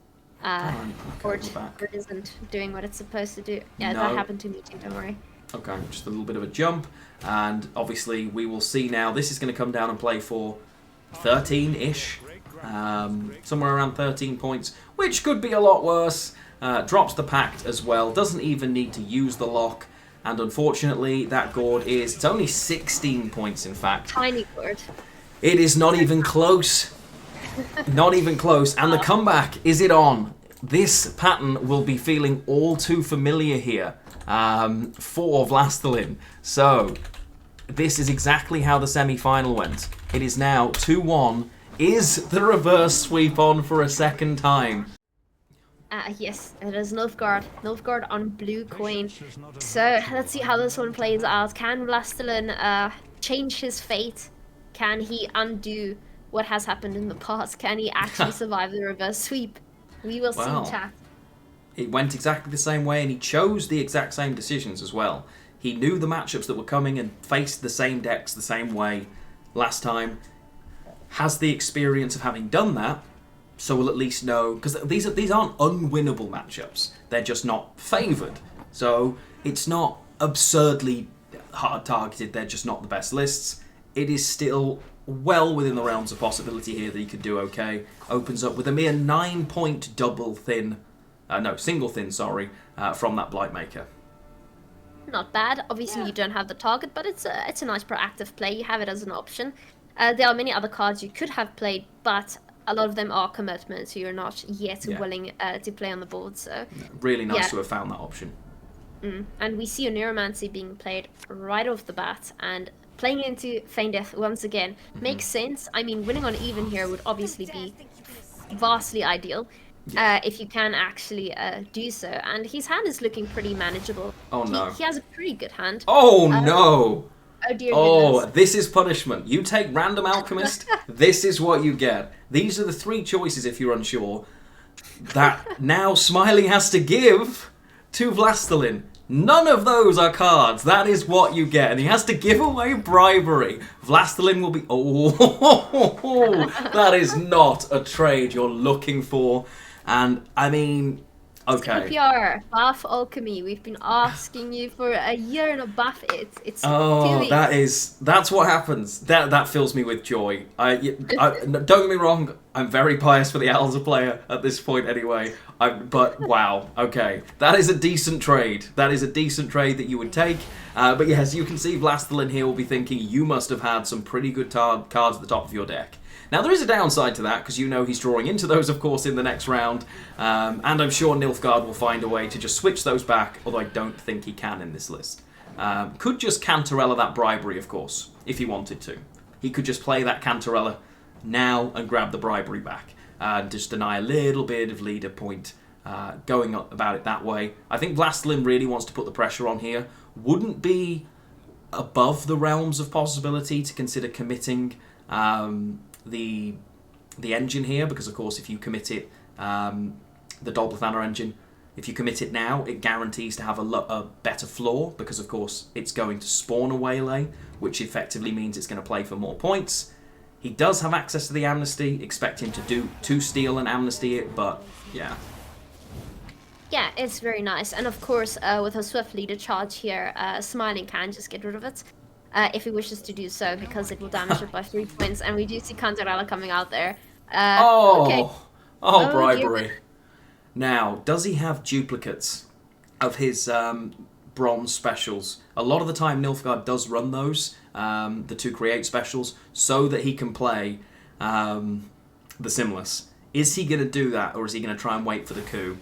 Okay, Gourd isn't doing what it's supposed to do. Yeah, No. that happened to me too, don't worry. Okay, just a little bit of a jump, and obviously we will see now. This is going to come down and play for 13-ish, somewhere around 13 points, which could be a lot worse. Drops the Pact as well, doesn't even need to use the lock, and unfortunately that Gourd it's only 16 points in fact. Tiny Gourd. It is not even close. Not even close, and the comeback, is it on? This pattern will be feeling all too familiar here for Wlastelin. So, this is exactly how the semi-final went. It is now 2-1. Is the reverse sweep on for a second time? Yes, it is Nilfgaard. Nilfgaard on blue coin. So, let's see how this one plays out. Can Wlastelin change his fate? Can he undo what has happened in the past? Can he actually survive the reverse sweep? We will see, chat. It went exactly the same way, and he chose the exact same decisions as well. He knew the matchups that were coming and faced the same decks the same way last time. Has the experience of having done that, so we'll at least know, because these aren't unwinnable matchups. They're just not favoured. So it's not absurdly hard targeted. They're just not the best lists. It is still well within the realms of possibility here that he could do okay. Opens up with a mere 9-point single thin, from that Blightmaker. Not bad. Obviously, you don't have the target, but it's a nice proactive play. You have it as an option. There are many other cards you could have played, but a lot of them are commitments, so you're not yet willing to play on the board. So really nice to have found that option. And we see a Neuromancy being played right off the bat, and playing into Feign Death once again makes sense. I mean, winning on even here would obviously be vastly ideal. If you can actually do so. And his hand is looking pretty manageable. Oh no. He has a pretty good hand. Oh no! Oh dear goodness. This is punishment. You take Random Alchemist, this is what you get. These are the 3 choices if you're unsure. That now Smiling has to give to Wlastelin. None of those are cards. That is what you get. And he has to give away bribery. Wlastelin will be... Oh, that is not a trade you're looking for. And, I mean, Okay. CPR, buff alchemy. We've been asking you for a year to buff it. It's 2 Oh, weeks. that's what happens. That fills me with joy. Don't get me wrong. I'm very biased for the Alza player at this point, anyway. But wow, okay, that is a decent trade. That is a decent trade that you would take. But yes, you can see Wlastelin here will be thinking you must have had some pretty good cards at the top of your deck. Now, there is a downside to that, because you know he's drawing into those, of course, in the next round. And I'm sure Nilfgaard will find a way to just switch those back, although I don't think he can in this list. Could just Cantarella that bribery, of course, if he wanted to. He could just play that Cantarella now and grab the bribery back. And just deny a little bit of leader point going about it that way. I think Wlastelin really wants to put the pressure on here. Wouldn't be above the realms of possibility to consider committing the engine here, because of course if you commit it, the Dolblathanna engine, if you commit it now, it guarantees to have a better floor, because of course it's going to spawn a waylay, which effectively means it's going to play for more points. He does have access to the amnesty, expect him to steal and amnesty it, but yeah. Yeah, it's very nice. And of course, with a swift leader charge here, Smiling can just get rid of it. If he wishes to do so, because it will damage it by 3 points, and we do see Cantarella coming out there. Okay. Bribery. Dear. Now, does he have duplicates of his bronze specials? A lot of the time, Nilfgaard does run those, the 2 create specials, so that he can play the Simless. Is he going to do that, or is he going to try and wait for the coup?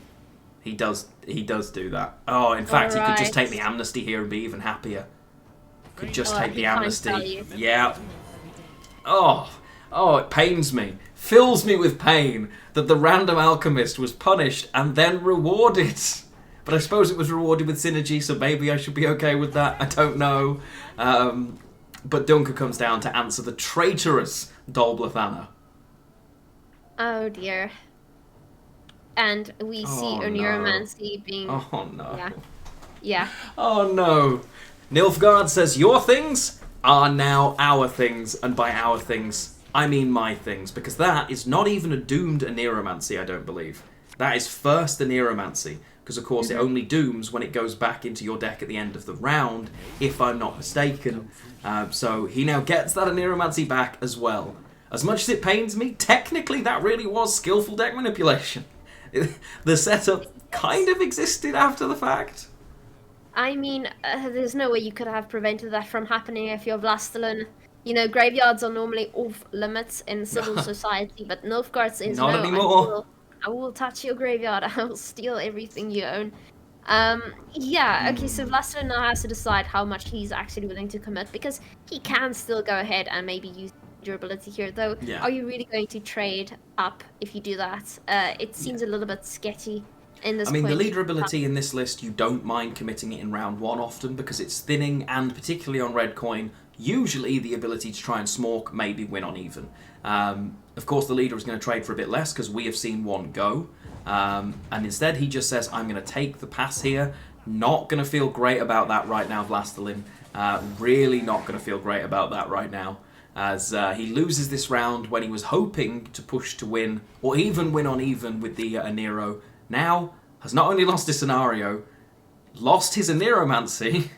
He does do that. Oh, in fact, he could just take the amnesty here and be even happier. Could just take the amnesty. Yeah. Oh, it pains me. Fills me with pain that the random alchemist was punished and then rewarded. But I suppose it was rewarded with synergy, so maybe I should be okay with that. I don't know. But Dunker comes down to answer the traitorous Dolblathanna. Oh dear. And we see Oneiromancy being... Oh no. Yeah. Oh no. Nilfgaard says your things are now our things, and by our things, I mean my things, because that is not even a doomed Oneiromancy, I don't believe. That is first Oneiromancy, because of course it only dooms when it goes back into your deck at the end of the round, if I'm not mistaken. So he now gets that Oneiromancy back as well. As much as it pains me, technically that really was skillful deck manipulation. The setup kind of existed after the fact. I mean, there's no way you could have prevented that from happening if you're Wlastelin. You know, graveyards are normally off limits in civil society, but Nilfgaard says not no. anymore. I will touch your graveyard. I will steal everything you own. Yeah. Okay. So Wlastelin now has to decide how much he's actually willing to commit, because he can still go ahead and maybe use durability here. Though, are you really going to trade up if you do that? It seems a little bit sketchy. In this the leader ability in this list, you don't mind committing it in round 1 often, because it's thinning, and particularly on red coin, usually the ability to try and smork, maybe win on even. Of course, the leader is going to trade for a bit less, because we have seen one go. And instead, he just says, I'm going to take the pass here. Not going to feel great about that right now, Wlastelin. Really not going to feel great about that right now, as he loses this round when he was hoping to push to win, or even win on even with the Onero. Now, has not only lost his scenario, lost his Oneiromancy,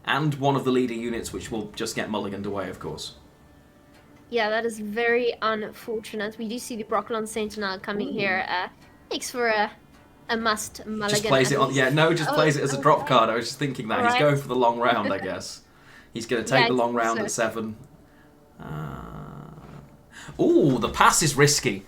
and one of the leader units, which will just get mulliganed away, of course. Yeah, that is very unfortunate. We do see the Brocklon Sentinel coming here. Makes for a must mulligan. Just plays it on... Yeah, no, just plays it as a drop card. I was just thinking that. He's going for the long round, I guess. He's going to take the long round at 7. Ooh, the pass is risky.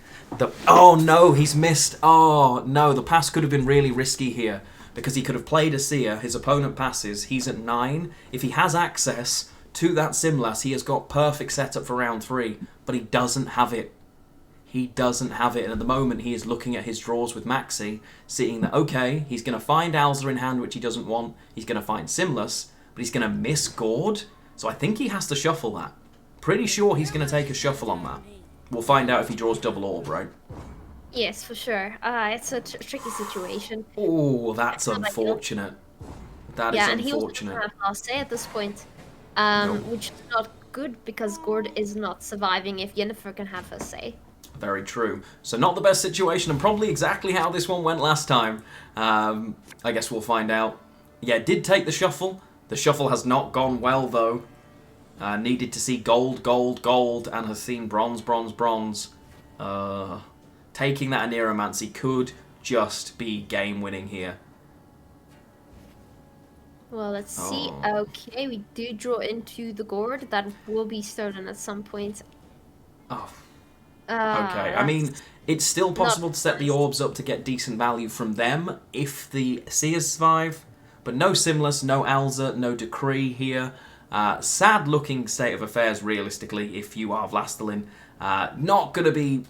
Oh no, he's missed. Oh no, the pass could have been really risky here, because he could have played a Seer, his opponent passes, he's at 9. If he has access to that Simlas, he has got perfect setup for round 3, but he doesn't have it. He doesn't have it, and at the moment he is looking at his draws with Maxi, seeing that, okay, he's going to find Alza in hand, which he doesn't want, he's going to find Simlas, but he's going to miss Gord, so I think he has to shuffle that. Pretty sure he's going to take a shuffle on that. We'll find out if he draws double orb, right? Yes, for sure. It's a tricky situation. Oh, that's unfortunate. That is unfortunate. And he also doesn't have last say at this point, which is not good, because Gord is not surviving if Yennefer can have her say. Very true. So not the best situation, and probably exactly how this one went last time. I guess we'll find out. Yeah, did take the shuffle. The shuffle has not gone well, though. Needed to see gold, gold, gold, and has seen bronze, bronze, bronze. Taking that Aneromancy could just be game-winning here. Well, let's see. Oh. Okay, we do draw into the gourd. That will be stolen at some point. Oh. Okay, I mean, it's still possible to set the orbs up to get decent value from them if the Seers survive, but no Simless, no Alza, no Decree here. Sad looking state of affairs, realistically, if you are Wlastelin. Not gonna be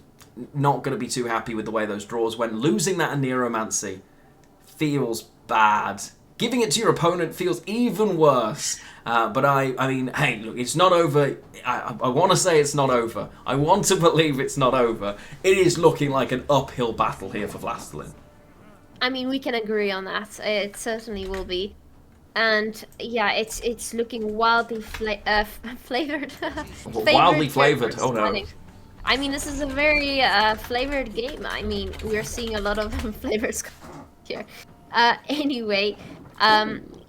too happy with the way those draws went. Losing that Aneromancy feels bad. Giving it to your opponent feels even worse. But I mean, hey, look, it's not over. I want to say it's not over. I want to believe it's not over. It is looking like an uphill battle here for Wlastelin. I mean, we can agree on that. It certainly will be. And yeah, it's looking wildly flavored. Wildly flavored. Oh no. I mean, this is a very flavored game. I mean, we're seeing a lot of flavors here. Anyway,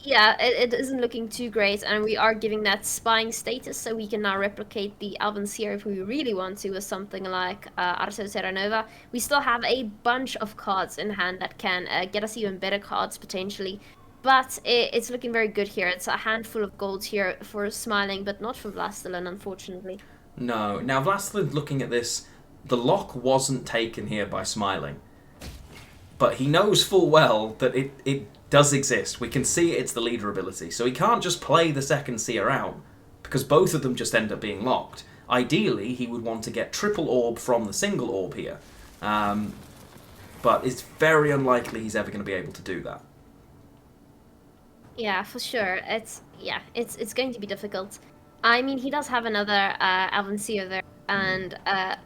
yeah, it isn't looking too great, and we are giving that spying status, so we can now replicate the Albanseer if we really want to with something like Arso Terranova. We still have a bunch of cards in hand that can get us even better cards, potentially. But it's looking very good here. It's a handful of golds here for Smiling, but not for Wlastelin, unfortunately. No. Now, Wlastelin, looking at this, the lock wasn't taken here by Smiling. But he knows full well that it does exist. We can see it's the leader ability. So he can't just play the second Seer out, because both of them just end up being locked. Ideally, he would want to get triple orb from the single orb here. But it's very unlikely he's ever going to be able to do that. Yeah, for sure. It's going to be difficult. I mean, he does have another Alvanseer there, and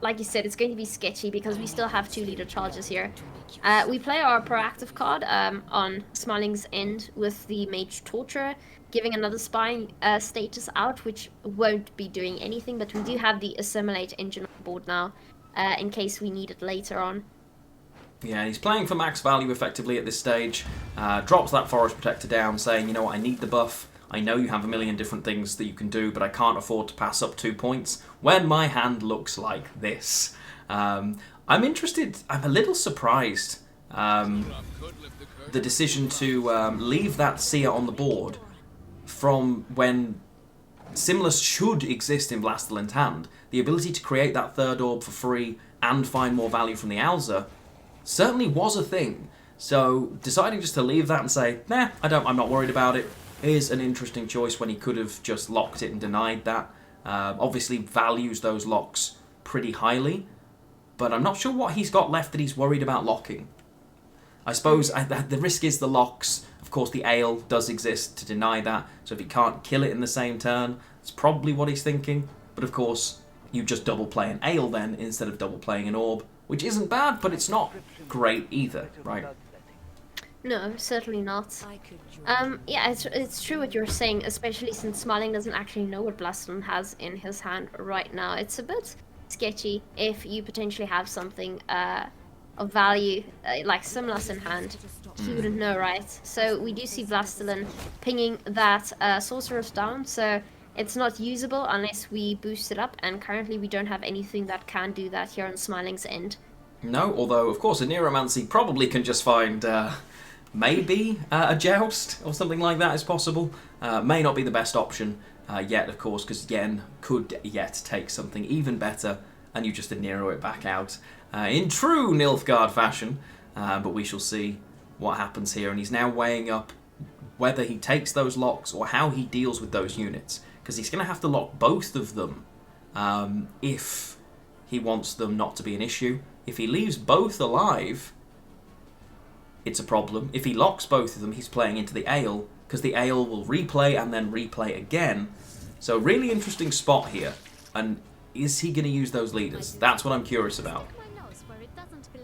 like you said, it's going to be sketchy because we still have 2 leader charges here. We play our proactive card on Smiling's end with the Mage Torturer, giving another spying status out, which won't be doing anything, but we do have the Assimilate engine on board now, in case we need it later on. Yeah, he's playing for max value effectively at this stage. Drops that Forest Protector down, saying, you know what, I need the buff. I know you have a million different things that you can do, but I can't afford to pass up 2 points when my hand looks like this. I'm interested, I'm a little surprised, the decision to leave that Seer on the board from when Simless should exist in Wlastelin's hand. The ability to create that third orb for free and find more value from the Alza certainly was a thing. So deciding just to leave that and say, nah, I'm not worried about it, is an interesting choice when he could have just locked it and denied that. Obviously values those locks pretty highly, but I'm not sure what he's got left that he's worried about locking. I suppose the risk is the locks. Of course, the Ale does exist to deny that, so if he can't kill it in the same turn, it's probably what he's thinking. But of course, you just double play an Ale then, instead of double playing an Orb, which isn't bad, but it's not great either, right? No, certainly not. Yeah, it's true what you're saying, especially since Smiling doesn't actually know what Wlastelin has in his hand right now. It's a bit sketchy if you potentially have something of value, like Simlas in hand. He wouldn't know, right? So we do see Wlastelin pinging that Sorceress down, so it's not usable unless we boost it up, and currently we don't have anything that can do that here on Smiling's end. No, although, of course, a Neuromancy probably can just find... maybe a Joust or something like that is possible. May not be the best option yet, of course, because Yen could yet take something even better and you just Nero it back out in true Nilfgaard fashion. But we shall see what happens here. And he's now weighing up whether he takes those locks or how he deals with those units, because he's going to have to lock both of them if he wants them not to be an issue. If he leaves both alive, it's a problem. If he locks both of them, he's playing into the Ale, because the Ale will replay and then replay again. So really interesting spot here. And is he going to use those leaders? That's what I'm curious about.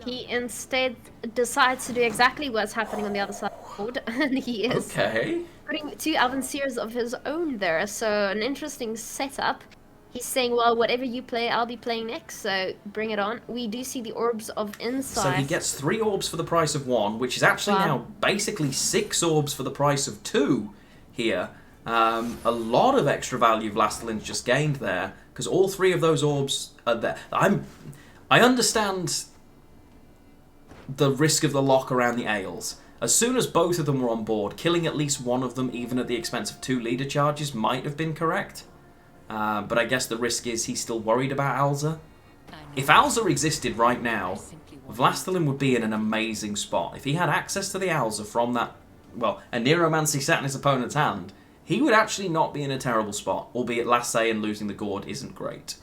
He instead decides to do exactly what's happening on the other side of the board, and he is putting 2 Alvanseers of his own there. So an interesting setup. He's saying, well, whatever you play, I'll be playing next, so bring it on. We do see the Orbs of Insight. So he gets 3 orbs for the price of 1, which is actually Wow. now basically 6 orbs for the price of 2 here. A lot of extra value Vlastelin's just gained there, because all 3 of those orbs are there. I understand the risk of the lock around the Ales. As soon as both of them were on board, killing at least one of them, even at the expense of 2 leader charges, might have been correct. But I guess the risk is he's still worried about Alza. If Alza existed right now, Wlastelin would be in an amazing spot. If he had access to the Alza from that, well, a Neuromancy sat in his opponent's hand, he would actually not be in a terrible spot, albeit last say and losing the Gourd isn't great.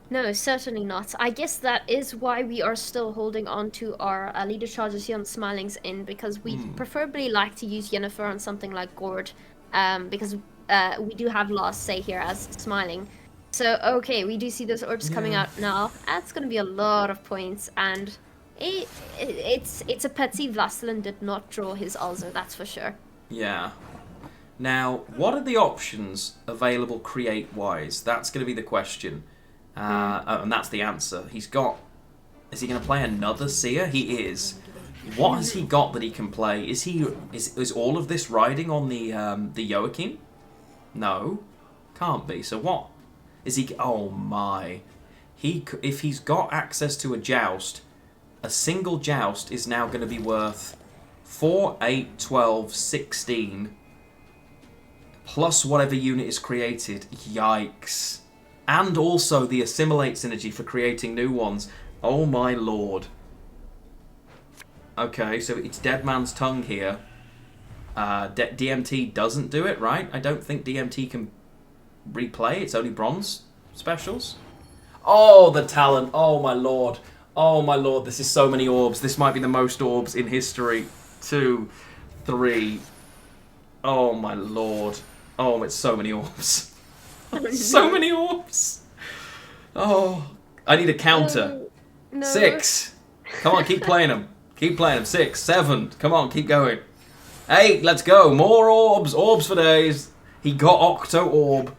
No, certainly not. I guess that is why we are still holding on to our leader charges here on Smiling's Inn, because we preferably like to use Yennefer on something like Gourd, because we do have last say here as Smiling. So, okay, we do see those orbs coming out now. That's going to be a lot of points, and it's a pity Wlastelin did not draw his Alza, that's for sure. Yeah. Now, what are the options available create-wise? That's going to be the question. And that's the answer. He's got... Is he going to play another Seer? He is. What has he got that he can play? Is all of this riding on the Joachim? No. Can't be. So what? Is he... Oh my. If he's got access to a joust, a single joust is now going to be worth 4, 8, 12, 16... plus whatever unit is created. Yikes. And also the assimilate synergy for creating new ones. Oh my lord. Okay, so it's Dead Man's Tongue here. DMT doesn't do it, right? I don't think DMT can replay. It's only bronze specials. Oh, the talent. Oh my lord. Oh my lord, this is so many orbs. This might be the most orbs in history. 2, 3. Oh my lord. Oh, it's so many orbs. So many orbs. Oh, I need a counter. No. 6. Come on, keep playing them. Keep playing them. 6, 7. Come on, keep going. 8, let's go. More orbs. Orbs for days. He got Octo Orb.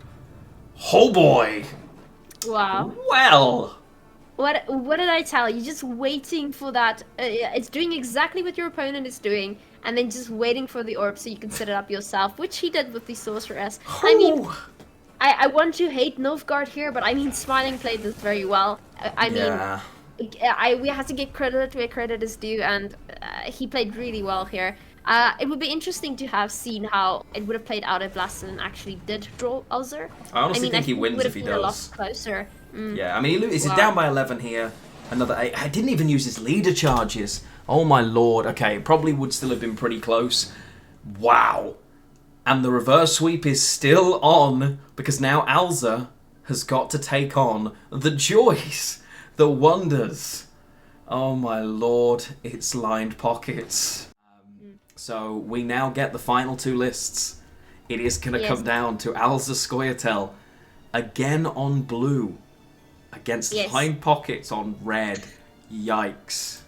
Oh boy. Wow. Well. What did I tell you? Just waiting for that. It's doing exactly what your opponent is doing, and then just waiting for the orb so you can set it up yourself, which he did with the Sorceress. I mean, I want to hate Nilfgaard here, but I mean, Smiling played this very well. I mean, we have to give credit where credit is due, and he played really well here. It would be interesting to have seen how it would have played out if Wlastelin actually did draw Ulzer. I honestly think he wins if he does. A lot closer. Yeah, I mean, he's down by 11 here. Another 8. I didn't even use his leader charges. Oh my lord. Okay, it probably would still have been pretty close. Wow. And the reverse sweep is still on, because now Alza has got to take on the joys, the wonders. Oh my lord, it's lined pockets. So we now get the final 2 lists. It is going to come down to Alza Scoia'tael again on blue against lined pockets on red. Yikes.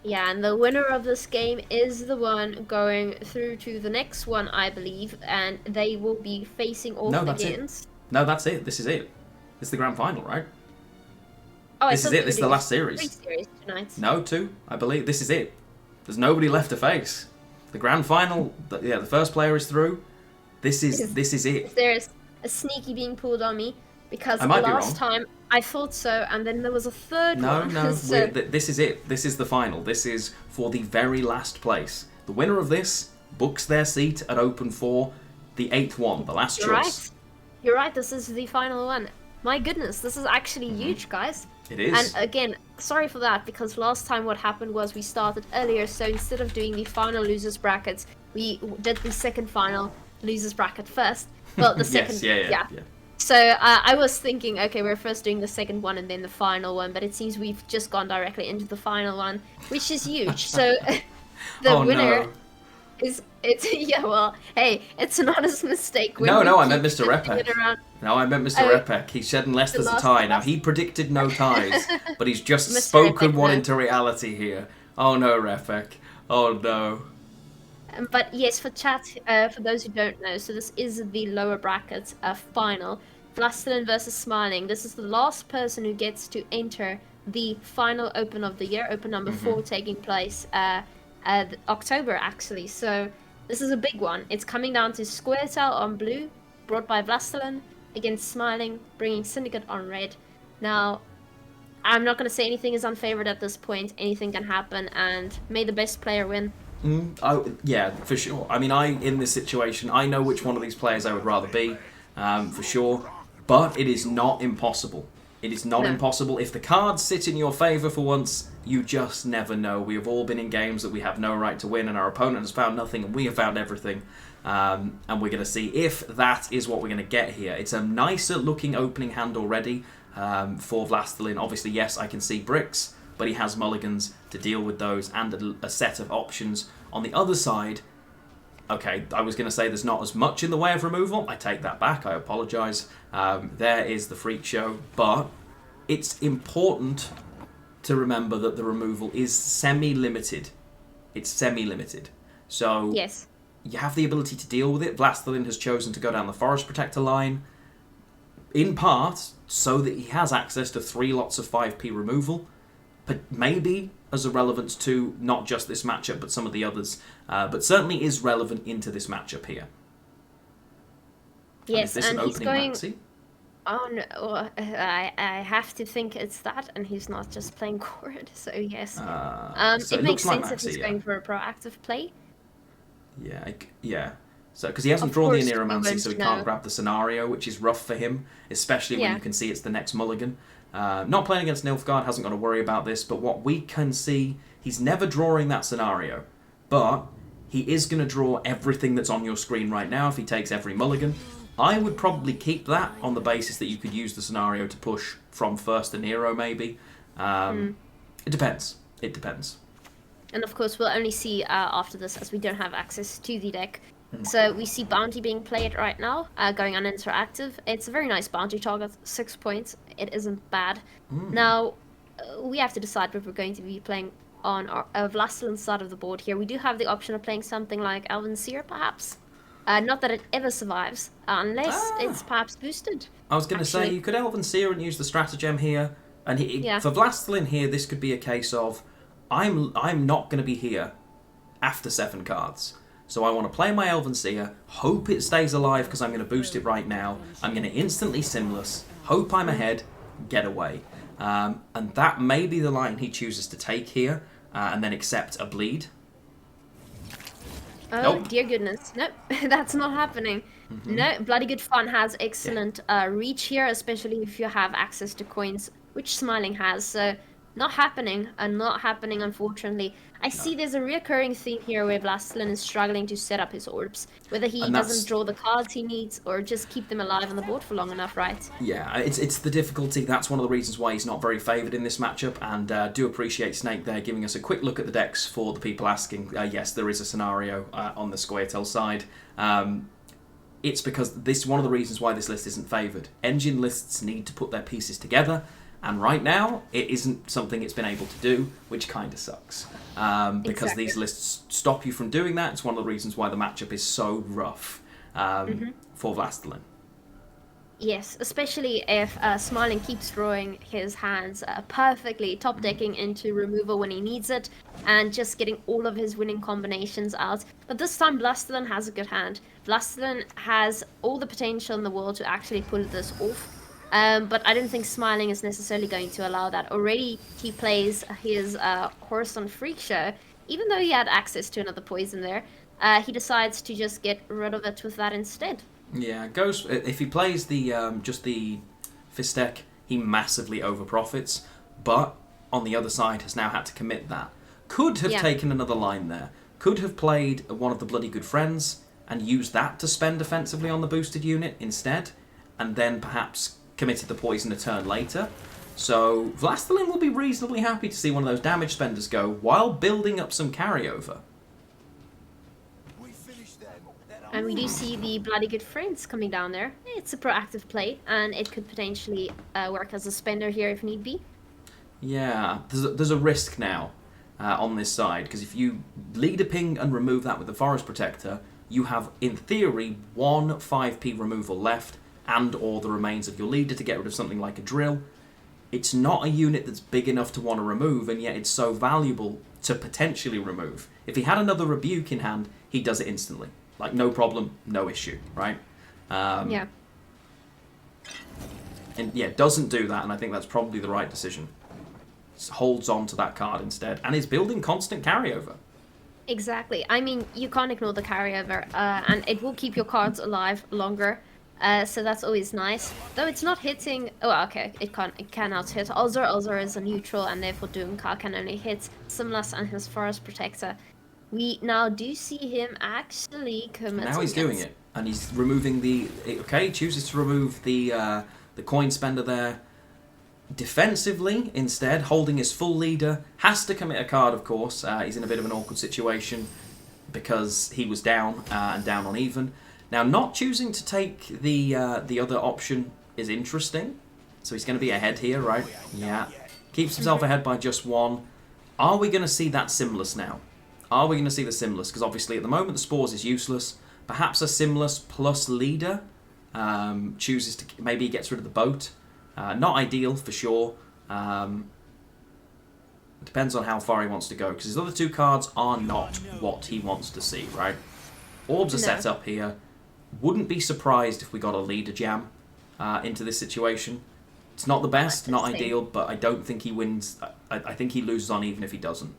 Yeah, and the winner of this game is the one going through to the next one, I believe, and they will be facing off against... No, that's it. This is it. This is the grand final, right? Oh, this is it. This is the last series. 3 series tonight. No, 2. I believe this is it. There's nobody left to face. The grand final. The first player is through. This is it. There's a sneaky being pulled on me because I might last be wrong. time I thought so, and then there was a third one. No. So... This is it. This is the final. This is for the very last place. The winner of this books their seat at Open for the 8th one, the last choice. Right. You're right. This is the final one. My goodness, this is actually huge, guys. It is. And again, sorry for that, because last time what happened was we started earlier, so instead of doing the final losers brackets, we did the second final losers bracket first. Well, the second, yeah. So I was thinking, okay, we're first doing the second one and then the final one, but it seems we've just gone directly into the final one, which is huge. So the winner is hey, it's an honest mistake. No, I meant Mr. Repek. No, I meant Mr. Repek. He said unless there's a tie. Now, he predicted no ties, but he's just spoken one into reality here. Oh no, Repek. Oh no. But yes, for chat, for those who don't know, so this is the lower bracket final. Wlastelin versus Smiling. This is the last person who gets to enter the final Open of the year, Open number 4, taking place October, actually. So this is a big one. It's coming down to Squirtle on blue, brought by Wlastelin, against Smiling, bringing Syndicate on red. Now, I'm not going to say anything is unfavored at this point. Anything can happen, and may the best player win. Yeah, for sure. I mean, in this situation, I know which one of these players I would rather be, for sure. But it is not impossible. It is not impossible. If the cards sit in your favour for once, you just never know. We have all been in games that we have no right to win, and our opponent has found nothing, and we have found everything. And we're going to see if that is what we're going to get here. It's a nicer looking opening hand already for Wlastelin. Obviously, yes, I can see bricks, but he has mulligans to deal with those and a set of options. On the other side, okay, I was going to say there's not as much in the way of removal. I take that back. I apologise. There is the freak show, but it's important to remember that the removal is semi-limited. It's semi-limited. So yes, you have the ability to deal with it. Wlastelin has chosen to go down the Forest Protector line, in part so that he has access to 3 lots of 5p removal, but maybe as a relevance to not just this matchup but some of the others, but certainly is relevant into this matchup here. Yes, and he's going... Maxi? Oh no, I have to think it's that, and he's not just playing Cord, so yes. So it makes looks like sense if Maxi, he's going for a proactive play. Yeah. So because he hasn't Of drawn the course, we Aneromancy, won't so he know. can't grab the scenario, which is rough for him, especially when Yeah. you can see it's the next mulligan. Not playing against Nilfgaard, hasn't got to worry about this, but what we can see, he's never drawing that scenario, but he is going to draw everything that's on your screen right now if he takes every mulligan. I would probably keep that on the basis that you could use the scenario to push from first to Nero, maybe. It depends. It depends. And of course, we'll only see after this, as we don't have access to the deck. So we see Bounty being played right now, going on interactive. It's a very nice Bounty target, 6 points. It isn't bad. Now, we have to decide if we're going to be playing on our Wlastelin's side of the board here. We do have the option of playing something like Elven Seer, perhaps. Not that it ever survives, unless it's perhaps boosted. I was going to say, you could Elven Seer and use the stratagem here. And for Wlastelin here, this could be a case of, I'm not going to be here after 7 cards. So I want to play my Elven Seer, hope it stays alive because I'm going to boost it right now. I'm going to instantly Simless, hope I'm ahead, get away. And that may be the line he chooses to take here, and then accept a bleed. Oh, Nope. dear goodness. Nope, that's not happening. No, Bloody Good Fun has excellent reach here, especially if you have access to coins, which Smiling has. So, not happening, unfortunately. I see there's a reoccurring theme here where Wlastelin is struggling to set up his orbs. Whether he doesn't draw the cards he needs, or just keep them alive on the board for long enough, right? Yeah, it's the difficulty. That's one of the reasons why he's not very favoured in this matchup, and do appreciate Snake there giving us a quick look at the decks for the people asking. Yes, there is a scenario on the Squirtle side. It's because this is one of the reasons why this list isn't favoured. Engine lists need to put their pieces together, and right now it isn't something it's been able to do, which kind of sucks. Because Exactly. these lists stop you from doing that. It's one of the reasons why the matchup is so rough for Wlastelin. Yes, especially if Smiling keeps drawing his hands perfectly, top decking into removal when he needs it, and just getting all of his winning combinations out. But this time, Wlastelin has a good hand. Wlastelin has all the potential in the world to actually pull this off. But I don't think Smiling is necessarily going to allow that. Already, he plays his horse on Freak Show. Even though he had access to another poison there, he decides to just get rid of it with that instead. Yeah, goes if he plays the just the fist deck, he massively over profits. But on the other side, has now had to commit that. Could have taken another line there. Could have played one of the Bloody Good Friends and used that to spend defensively on the boosted unit instead, and then perhaps committed the poison a turn later. So Wlastelin will be reasonably happy to see one of those damage spenders go while building up some carryover. And we do see the Bloody Good Friends coming down there. It's a proactive play, and it could potentially work as a spender here if need be. Yeah, there's a risk now on this side, because if you lead a ping and remove that with the Forest Protector, you have, in theory, one 5p removal left, and or the remains of your leader to get rid of something like a drill. It's not a unit that's big enough to want to remove, and yet it's so valuable to potentially remove. If he had another Rebuke in hand, he does it instantly. Like, no problem, no issue, right? Yeah. And yeah, doesn't do that, and I think that's probably the right decision. Holds on to that card instead, and is building constant carryover. Exactly. I mean, you can't ignore the carryover, and it will keep your cards alive longer. So that's always nice. Though it's not hitting. Oh, okay. It cannot hit Ulzer. Ulzer is a neutral, and therefore Doomcar can only hit Simlas and his Forest Protector. We now do see him actually commit. Now he's doing it, and he's removing the. Okay, he chooses to remove the coin spender there. Defensively, instead, holding his full leader, has to commit a card, of course. He's in a bit of an awkward situation because he was down and down on even. Now, not choosing to take the other option is interesting. So he's going to be ahead here, right? Yeah. Keeps himself ahead by just one. Are we going to see that Simless now? Are we going to see the Simless? Because obviously at the moment the Spores is useless. Perhaps a Simless plus leader chooses to... Maybe he gets rid of the boat. Not ideal, for sure. It depends on how far he wants to go, because his other two cards are not what he wants to see, right? Orbs are set up here. Wouldn't be surprised if we got a leader jam into this situation. It's not the best, not ideal, but I don't think he wins. I think he loses on even if he doesn't.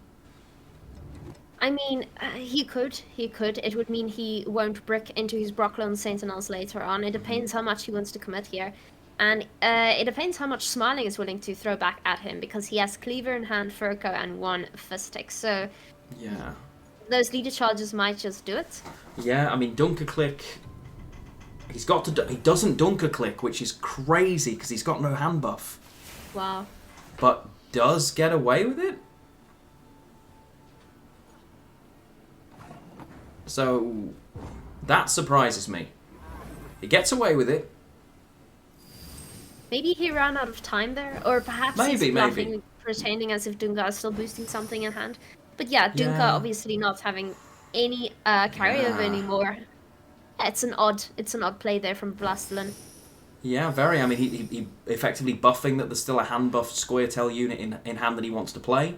I mean, he could. It would mean he won't brick into his Brocklon Sentinels later on. It depends how much he wants to commit here. And it depends how much Smiling is willing to throw back at him, because he has Cleaver in hand, Furco, and one Fistic. So yeah, those leader charges might just do it. Yeah, I mean, Dunker Click. He doesn't Dunker Click, which is crazy because he's got no hand buff. Wow. But does get away with it. So that surprises me. He gets away with it. Maybe he ran out of time there, or perhaps he's bluffing, pretending as if Dunga is still boosting something in hand. But yeah, Dunga obviously not having any carryover anymore. It's an odd play there from Wlastelin. Yeah, very. I mean, he effectively buffing that there's still a hand buff Squirtel unit in hand that he wants to play.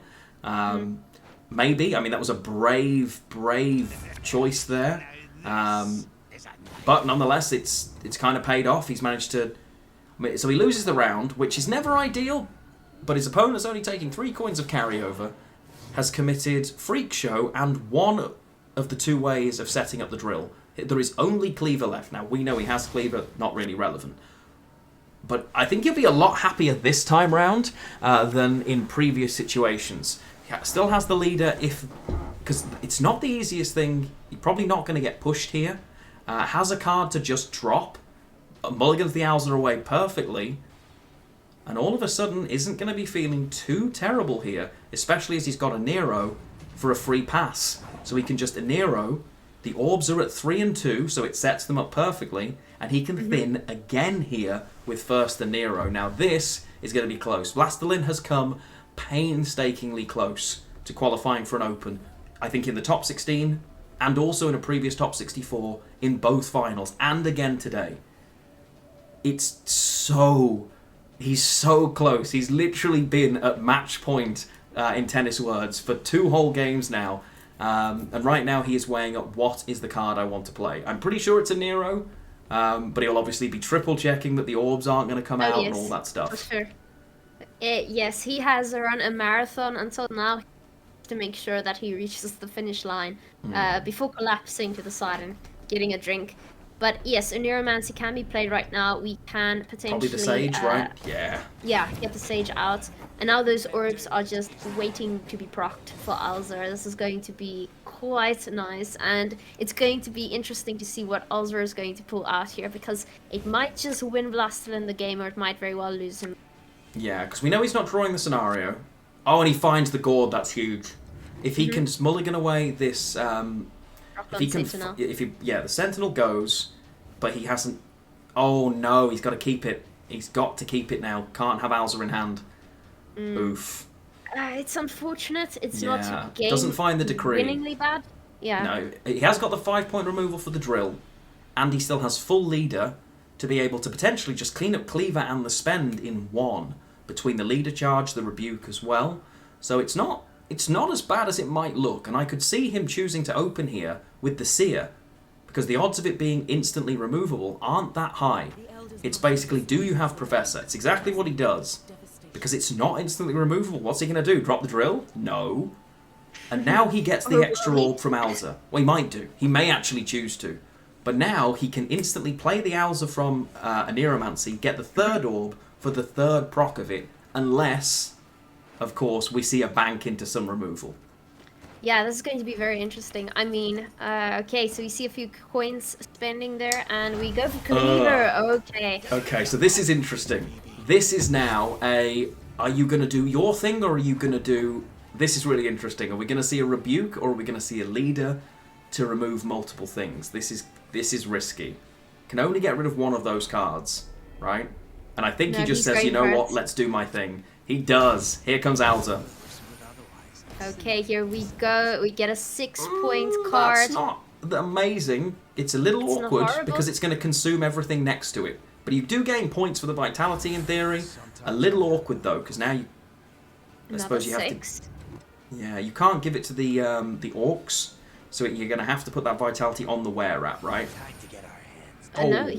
Maybe. I mean, that was a brave choice there. But nonetheless, it's kind of paid off. He's managed to... So he loses the round, which is never ideal, but his opponent's only taking 3 coins of carryover, has committed Freak Show and one of the 2 ways of setting up the drill. There is only Cleaver left. Now, we know he has Cleaver, not really relevant. But I think he'll be a lot happier this time round than in previous situations. He still has the leader, because it's not the easiest thing. You're probably not going to get pushed here. Has a card to just drop. Mulligans the Owls are away perfectly, and all of a sudden isn't going to be feeling too terrible here, especially as he's got a Nero for a free pass. So he can just a Nero, the orbs are at 3 and 2, so it sets them up perfectly, and he can thin again here with first the Nero. Now this is going to be close. Wlastelin has come painstakingly close to qualifying for an Open, I think in the top 16, and also in a previous top 64, in both finals, and again today. He's so close. He's literally been at match point, in tennis words, for 2 whole games now. And right now he is weighing up what is the card I want to play. I'm pretty sure it's a Nero, but he'll obviously be triple checking that the orbs aren't going to come out and all that stuff. For sure. Yes, he has run a marathon until now to make sure that he reaches the finish line before collapsing to the side and getting a drink. But yes, a Neuromancy can be played right now. We can potentially... Probably the Sage, right? Yeah. Yeah, get the Sage out. And now those orbs are just waiting to be procced for Ulzer. This is going to be quite nice. And it's going to be interesting to see what Ulzer is going to pull out here, because it might just win Wlastelin the game, or it might very well lose him. Yeah, because we know he's not drawing the scenario. Oh, and he finds the gourd. That's huge. If he can mulligan away this... If he can, Sentinel. the Sentinel goes, but he hasn't... Oh no, he's got to keep it. He's got to keep it now. Can't have Alza in hand. Oof. It's unfortunate. It's not game doesn't find the decree. Winningly bad. Yeah. No, he has got the 5-point removal for the drill, and he still has full leader. to be able to potentially just clean up Cleaver and the spend in one, between the leader charge, the rebuke as well. So it's not as bad as it might look, and I could see him choosing to open here with the Seer, because the odds of it being instantly removable aren't that high. It's basically, do you have Professor? It's exactly what he does, because it's not instantly removable. What's he going to do? Drop the drill? No. And now he gets the extra orb from Alza. Well, he might do. He may actually choose to. But now he can instantly play the Alza from a Neuromancy, get the third orb for the third proc of it, unless, of course, we see a bank into some removal. Yeah, this is going to be very interesting. I mean, okay, so we see a few coins spending there, and we go for Cleaver. Okay. Okay, so this is interesting. This is now are you going to do your thing, or are you going to do... This is really interesting. Are we going to see a rebuke, or are we going to see a leader to remove multiple things? This is risky. Can only get rid of one of those cards, right? And I think he just says, you know what, let's do my thing. He does. Here comes Alza. Okay, here we go. We get a 6-point card. That's not amazing. It's a little awkward because it's going to consume everything next to it. But you do gain points for the vitality in theory. A little awkward though, because now you... I suppose you have to... Yeah, you can't give it to the orcs, so you're going to have to put that vitality on the were-rat, right? No,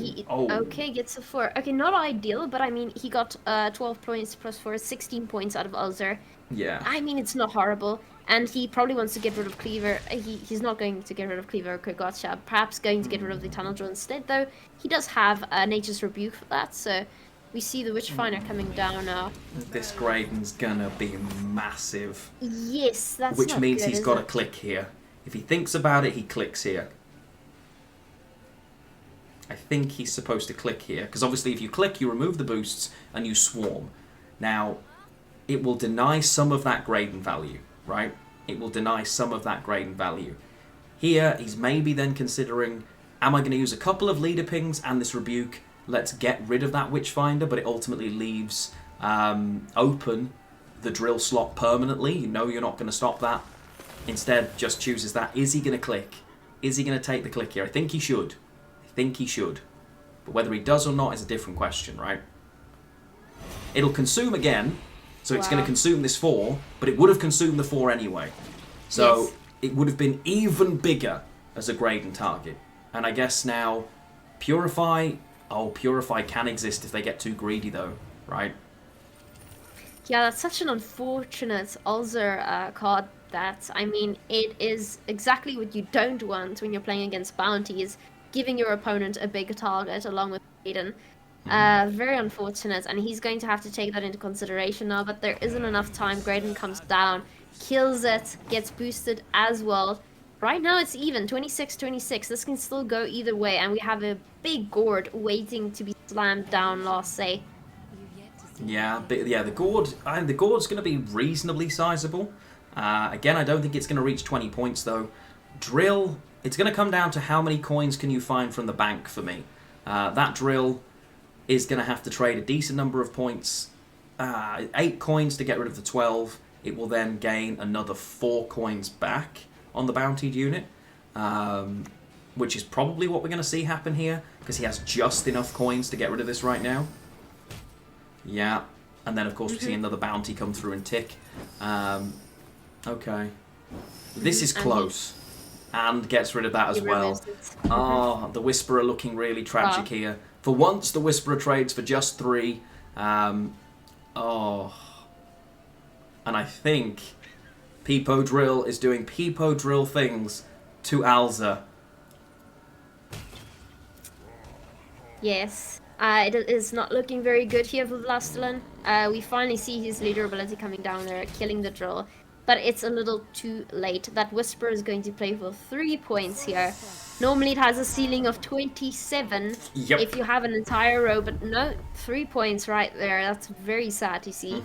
okay, gets a 4. Okay, not ideal, but I mean, he got 12 points plus 4, 16 points out of Ulzer. Yeah. I mean, it's not horrible. And he probably wants to get rid of Cleaver. He's not going to get rid of Cleaver or Gotcha. Perhaps going to get rid of the Tunnel Draw instead, though. He does have Nature's Rebuke for that, so we see the Witchfinder coming down now. This Graydon's gonna be massive. Yes, that's Which not means good, he's got to click here. If he thinks about it, he clicks here. I think he's supposed to click here, because obviously if you click, you remove the boosts and you swarm. Now, it will deny some of that Graydon value, right? It will deny some of that Graydon value. Here, he's maybe then considering, am I going to use a couple of leader pings and this rebuke? Let's get rid of that Witchfinder, but it ultimately leaves open the drill slot permanently. You know you're not going to stop that. Instead, just chooses that. Is he going to click? Is he going to take the click here? I think he should. But whether he does or not is a different question, right? It'll consume again, so it's going to consume this 4, but it would have consumed the 4 anyway. So it would have been even bigger as a Graydon target. And I guess now, Purify... Oh, Purify can exist if they get too greedy though, right? Yeah, that's such an unfortunate Ulzer card. That, I mean, it is exactly what you don't want when you're playing against bounties. Giving your opponent a big target along with Graydon. Very unfortunate, and he's going to have to take that into consideration now, but there isn't enough time. Graydon comes down, kills it, gets boosted as well. Right now it's even, 26-26. This can still go either way, and we have a big gourd waiting to be slammed down, last say. Yeah, but yeah, the gourd's going to be reasonably sizable. Again, I don't think it's going to reach 20 points though. Drill, it's going to come down to how many coins can you find from the bank for me. That drill is going to have to trade a decent number of points. 8 coins to get rid of the 12. It will then gain another 4 coins back on the bountied unit, which is probably what we're going to see happen here, because he has just enough coins to get rid of this right now. Yeah, and then of course we see another bounty come through and tick. Okay. This is close. And gets rid of that as well. Oh, the Whisperer looking really tragic here. For once, the Whisperer trades for just 3. And I think Peepo Drill is doing Peepo Drill things to Alza. Yes. It is not looking very good here for Wlastelin. We finally see his leader ability coming down there, killing the drill. But it's a little too late. That Whisper is going to play for 3 points here. Normally it has a ceiling of 27 if you have an entire row, but no, 3 points right there. That's very sad to see.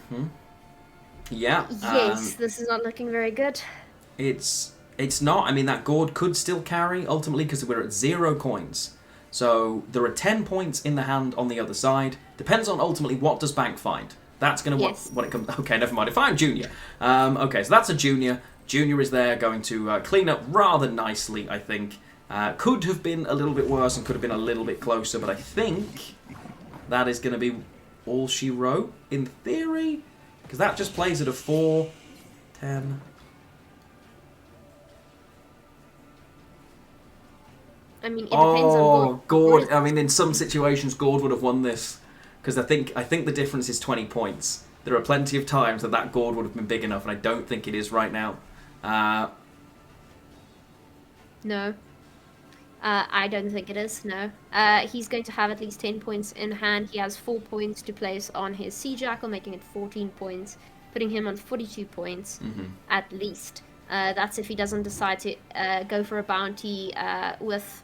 Yeah. Yes, this is not looking very good. It's not. I mean, that gourd could still carry, ultimately, because we're at 0 coins. So there are 10 points in the hand on the other side. Depends on, ultimately, what does Bank find. That's going to what it comes... Okay, never mind. If I'm Junior. Okay, so that's a Junior. Junior is there going to clean up rather nicely, I think. Could have been a little bit worse and could have been a little bit closer, but I think that is going to be all she wrote, in theory, because that just plays at a 4, 10... I mean, it depends on Gord. I mean, in some situations, Gord would have won this, because I think the difference is 20 points. There are plenty of times that Gord would have been big enough, and I don't think it is right now. No. I don't think it is, no. He's going to have at least 10 points in hand. He has 4 points to place on his Sea Jackal, making it 14 points, putting him on 42 points at least. That's if he doesn't decide to go for a bounty with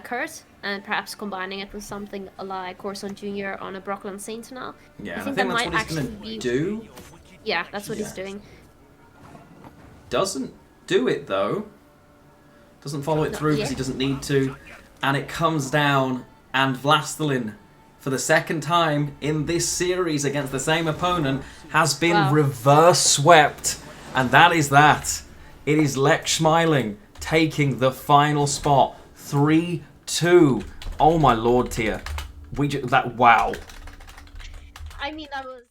Kurt, and perhaps combining it with something like Corson Jr. on a Brockland Sentinel. Yeah, I think that's that what might he's going to do. Yeah, that's what he's doing. Doesn't do it, though. Doesn't follow it through because he doesn't need to. And it comes down, and Wlastelin, for the second time in this series against the same opponent, has been reverse swept. And that is that. It is Lekssmiling taking the final spot. 3-2. Oh my lord, Tia. Wow. I mean, that was